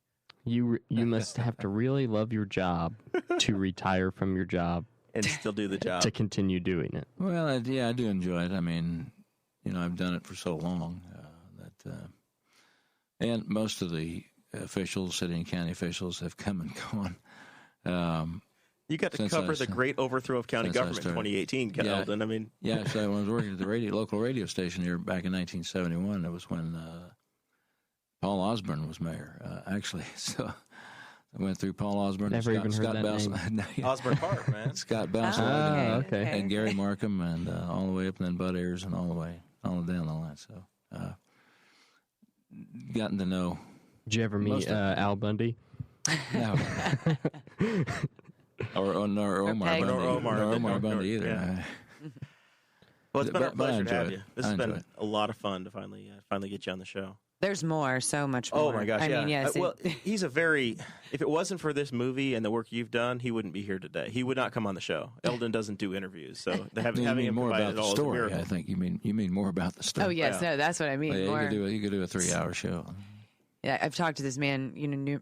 You must have to really love your job to retire from your job and still do the job to continue doing it. Well, I do enjoy it. I mean, I've done it for so long and most of the officials, city and county officials, have come and gone. You got to cover the great overthrow of county government in 2018, Eldon. I mean, so I was working at the local radio station here back in 1971. It was when Paul Osborne was mayor, actually. So I went through Paul Osborne. Never even heard that name. Osborne Park, man. Scott Bouncell and Gary Markham, and all the way up, and then Bud Ayers, and all the way down the line. So gotten to know. Did you ever meet Al Bundy? No. or Omar Bundy either. Yeah. Well, it's been our pleasure to have you. This has been a lot of fun to finally get you on the show. There's more, so much more. Oh my gosh, I mean, yes. He's if it wasn't for this movie and the work you've done, he wouldn't be here today. He would not come on the show. Eldon doesn't do interviews, so having him more provide about it the all story. is a miracle. I think you mean more about the story. Oh yes, no, that's what I mean. You could do a 3-hour show. Yeah, I've talked to this man,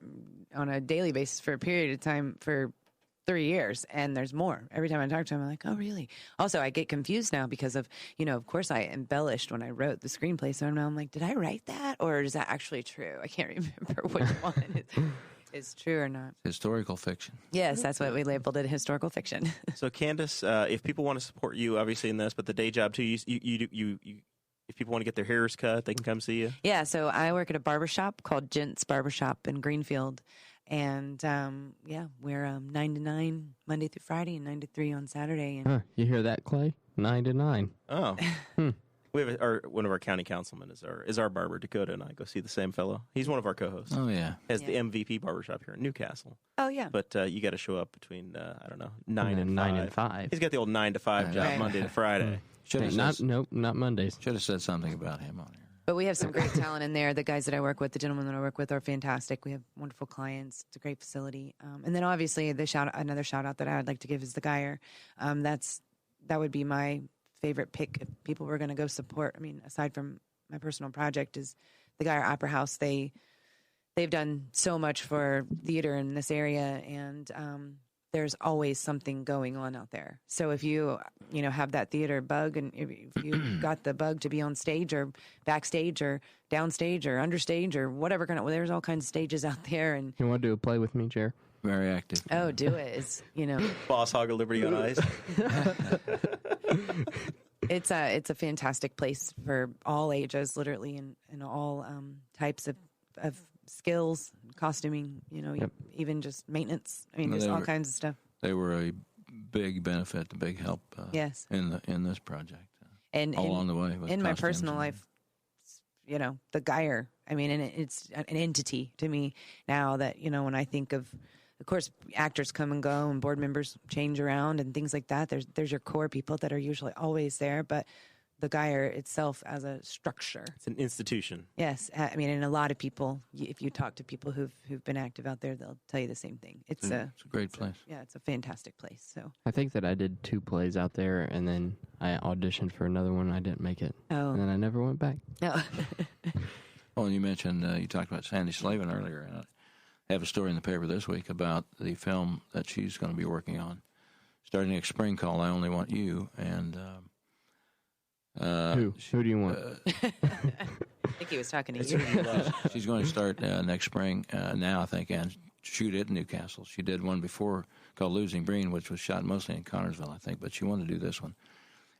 on a daily basis for a period of time for 3 years, and there's more. Every time I talk to him, I'm like, oh, really? Also, I get confused now because of, of course I embellished when I wrote the screenplay, so now I'm like, did I write that, or is that actually true? I can't remember which one is true or not. Historical fiction. Yes, that's what we labeled it, historical fiction. So, Kandice, if people want to support you, obviously, in this, but the day job, too, you if people want to get their hairs cut, they can come see you? Yeah, so I work at a barbershop called Gents Barbershop in Greenfield. And we're 9 to 9 Monday through Friday and 9 to 3 on Saturday. And You hear that, Clay? 9 to 9. Oh. We have one of our county councilmen is our barber. Dakota and I go see the same fellow. He's one of our co-hosts. Oh, yeah. Has the MVP barbershop here in Newcastle. Oh, yeah. But you got to show up between 9 and 9 and 5. He's got the old 9 to 5 job Right. Monday to Friday. Not Mondays. Should have said something about him on here. But we have some great talent in there. The guys that I work with, the gentlemen that I work with are fantastic. We have wonderful clients. It's a great facility. And then obviously another shout out that I would like to give is the Geyer. That would be my favorite pick if people were going to go support. I mean, aside from my personal project, is the Geyer Opera House. They've done so much for theater in this area, and there's always something going on out there. So if you have that theater bug, and if you got the bug to be on stage or backstage or downstage or understage or whatever there's all kinds of stages out there. And You want to do a play with me, Jer? Very active. oh, do it. It's Boss Hog of Liberty on ice. it's a fantastic place for all ages, literally, and all types of skills, costuming, even just maintenance. I mean, Well, there's all were- kinds of stuff. They were a big benefit, a big help Yes. in this project. And all along the way. With in my costumes personal and- life, the Geyer. I mean, and it's an entity to me now that, when I think of course, actors come and go and board members change around and things like that. There's your core people that are usually always there, but the Geyer itself as a structure. It's an institution. Yes. I mean, and a lot of people, if you talk to people who've been active out there, they'll tell you the same thing. It's a great place. It's a fantastic place. So I think that I did 2 plays out there, and then I auditioned for another one. I didn't make it. Oh. And then I never went back. No. Well, you mentioned, you talked about Sandy Slavin earlier, and I have a story in the paper this week about the film that she's going to be working on, starting next spring, called I Only Want You, and Who do you want? I think he was talking to you. she's going to start next spring now, I think, and shoot it in Newcastle. She did one before called Losing Green, which was shot mostly in Connersville, I think, but she wanted to do this one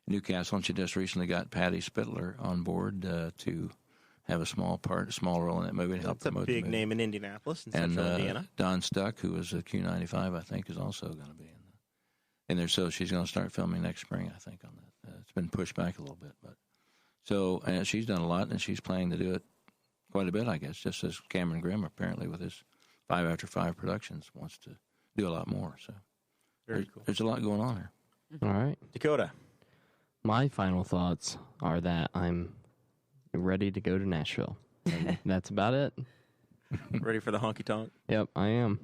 in Newcastle, and she just recently got Patty Spittler on board to have a small role in that movie and help It's a promote the big movie. name in Indianapolis and And Central Indiana. Don Stuck, who was a Q95, I think, is also going to be in there. So she's going to start filming next spring, I think, on that. It's been pushed back a little bit, but so she's done a lot, and she's planning to do it quite a bit, I guess. Just as Cameron Grimm, apparently, with his 5 After 5 Productions, wants to do a lot more. So Very cool. there's a lot going on here. All right. Dakota. My final thoughts are that I'm ready to go to Nashville. And that's about it. Ready for the honky tonk? Yep, I am.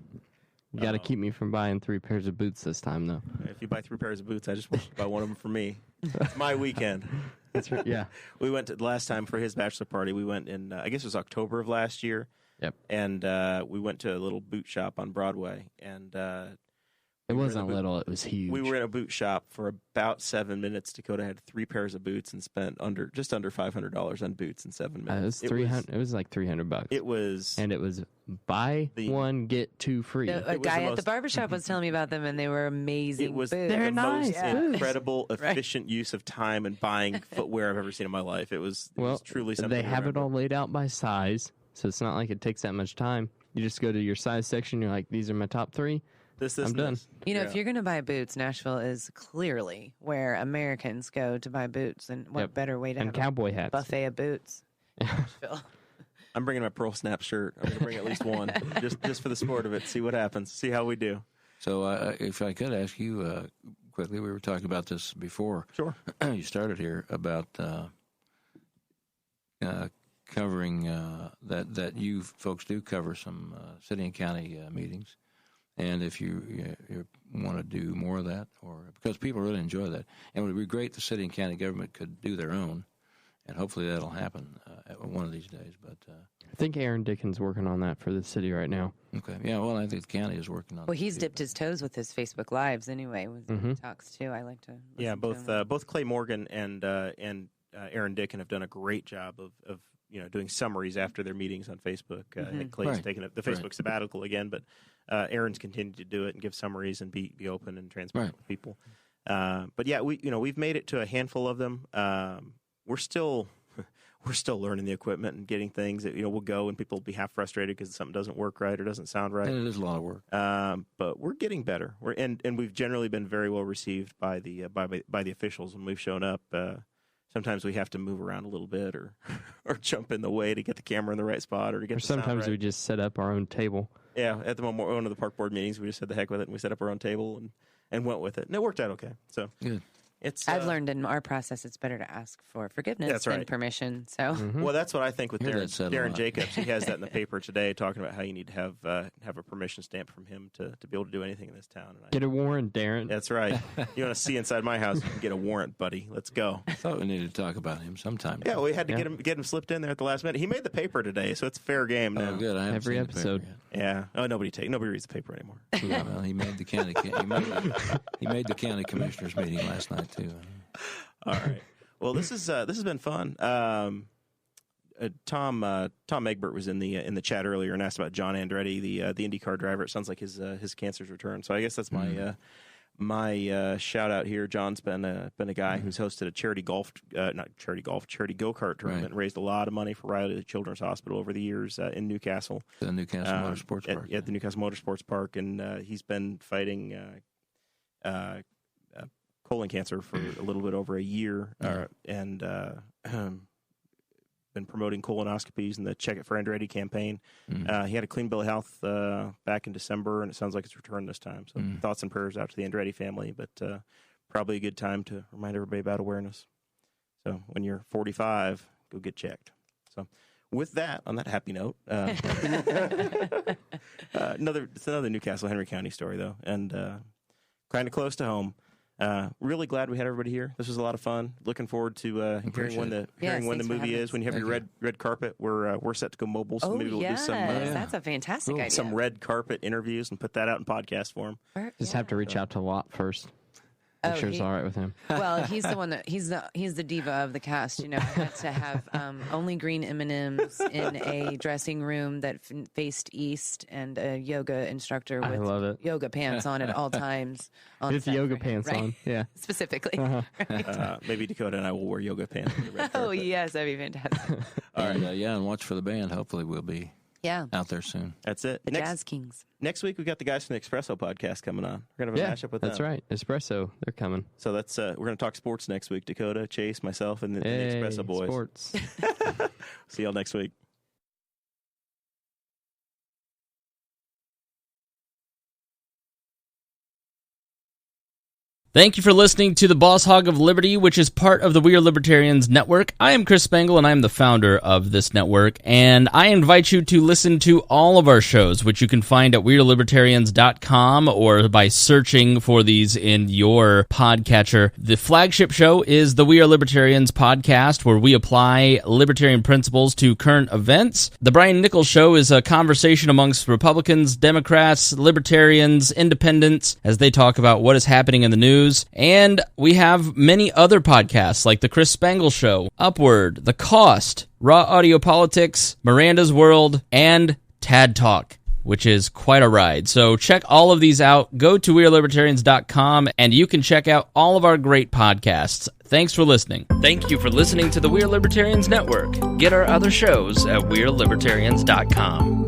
You got to keep me from buying 3 pairs of boots this time, though. If you buy 3 pairs of boots, I just want you to buy one of them for me. It's my weekend. Yeah. We went to the last time for his bachelor party. We went in, I guess it was October of last year. Yep. And we went to a little boot shop on Broadway. And It wasn't little, it was huge. we were in a boot shop for about 7 minutes. Dakota had 3 pairs of boots and spent just under $500 on boots in 7 minutes. It was like $300. It was. And it was buy one, get 2 free. A was guy the at the most- barbershop was telling me about them, and they were amazing. It was boots. the nice most boots. incredible, efficient use of time and buying footwear I've ever seen in my life. It was truly something. They to have it remember. all laid out by size, so it's not like it takes that much time. You just go to your size section, you're like, these are my top 3. This, I'm done. this. If you're going to buy boots, Nashville is clearly where Americans go to buy boots. And what better way to And have cowboy a hats. buffet of boots? Nashville. I'm bringing my Pearl Snap shirt. I'm going to bring at least one, just for the sport of it. See what happens. See how we do. So if I could ask you quickly, we were talking about this before. Sure. You started here about covering that you folks do cover some city and county meetings, and if you want to do more of that, or because people really enjoy that, and it would be great if the city and county government could do their own, and hopefully that'll happen one of these days. But I think Aaron Dickens working on that for the city right now. okay, yeah, well, I think the county is working on. Well, it he's too, dipped his toes with his Facebook Lives anyway. With he talks too. I like to. Yeah, listen to him. both Clay Morgan and Aaron Dicken have done a great job of doing summaries after their meetings on Facebook. And Clay's Right. taken the Facebook sabbatical again, but Aaron's continued to do it and give summaries and be open and transparent with people. But yeah, we've made it to a handful of them. We're still we're still learning the equipment and getting things that, we'll go and people will be half frustrated because something doesn't work right or doesn't sound right. And it is a lot of work. But we're getting better. And we've generally been very well received by the officials when we've shown up. Sometimes we have to move around a little bit or jump in the way to get the camera in the right spot or to get the sound sometimes right. we just set up our own table. Yeah, at one of the park board meetings, we just said the heck with it, and we set up our own table and went with it. And it worked out okay. So good. I've learned in our process it's better to ask for forgiveness than permission. So, well, that's what I think with Darren Jacobs. He has that in the paper today, talking about how you need to have a permission stamp from him to be able to do anything in this town. And Get a warrant, Darren. That's right. You want to see inside my house? You can get a warrant, buddy. Let's go. I thought we needed to talk about him sometime. Yeah, we had to get him slipped in there at the last minute. He made the paper today, so it's fair game now. Oh, good. I haven't Every seen episode. The paper yet. Yeah. Oh, nobody reads the paper anymore. Yeah, well, he made the county. He made the county commissioners meeting last night too. All right. Well, this has been fun. Tom Egbert was in the chat earlier and asked about John Andretti, the IndyCar driver. It sounds like his cancer's returned. So I guess that's my shout out here. John's been a guy who's hosted a charity go-kart tournament and raised a lot of money for Riley Children's Hospital over the years in Newcastle. The Newcastle Motorsports Park. At the Newcastle Motorsports Park, and he's been fighting colon cancer for a little bit over a year, and been promoting colonoscopies and the Check It for Andretti campaign. He had a clean bill of health back in December, and it sounds like it's returned this time. So thoughts and prayers out to the Andretti family, but probably a good time to remind everybody about awareness. So when you're 45, go get checked. So with that, on that happy note, it's another Newcastle Henry County story though, and kind of close to home. Really glad we had everybody here. This was a lot of fun. Looking forward to hearing when the movie is. When you have your red carpet, we're set to go mobile. So maybe we'll do some. That's a fantastic idea. Some red carpet interviews and put that out in podcast form. Just have to reach out to Lot first. Make sure it's all right with him. Well, he's the one that he's the diva of the cast. I had to have only green M&Ms in a dressing room that faced east, and a yoga instructor with yoga pants on at all times. With yoga pants on, yeah, specifically. Right. Maybe Dakota and I will wear yoga pants. On the red carpet. Oh yes, that'd be fantastic. All right, and watch for the band. Hopefully, we'll be out there soon. That's it. The Jazz Kings. Next week, we got the guys from the Espresso podcast coming on. We're going to have a mashup with them. That's right. Espresso, they're coming. So that's we're going to talk sports next week. Dakota, Chase, myself, and the Espresso boys. Sports. See y'all next week. Thank you for listening to the Boss Hog of Liberty, which is part of the We Are Libertarians Network. I am Chris Spangle, and I'm the founder of this network, and I invite you to listen to all of our shows, which you can find at WeAreLibertarians.com or by searching for these in your podcatcher. The flagship show is the We Are Libertarians podcast, where we apply libertarian principles to current events. The Brian Nichols Show is a conversation amongst Republicans, Democrats, Libertarians, Independents, as they talk about what is happening in the news. And we have many other podcasts like The Chris Spangle Show, Upward, The Cost, Raw Audio Politics, Miranda's World, and Tad Talk, which is quite a ride. So check all of these out. Go to WeAreLibertarians.com, and you can check out all of our great podcasts. Thanks for listening. Thank you for listening to the We Are Libertarians Network. Get our other shows at WeAreLibertarians.com.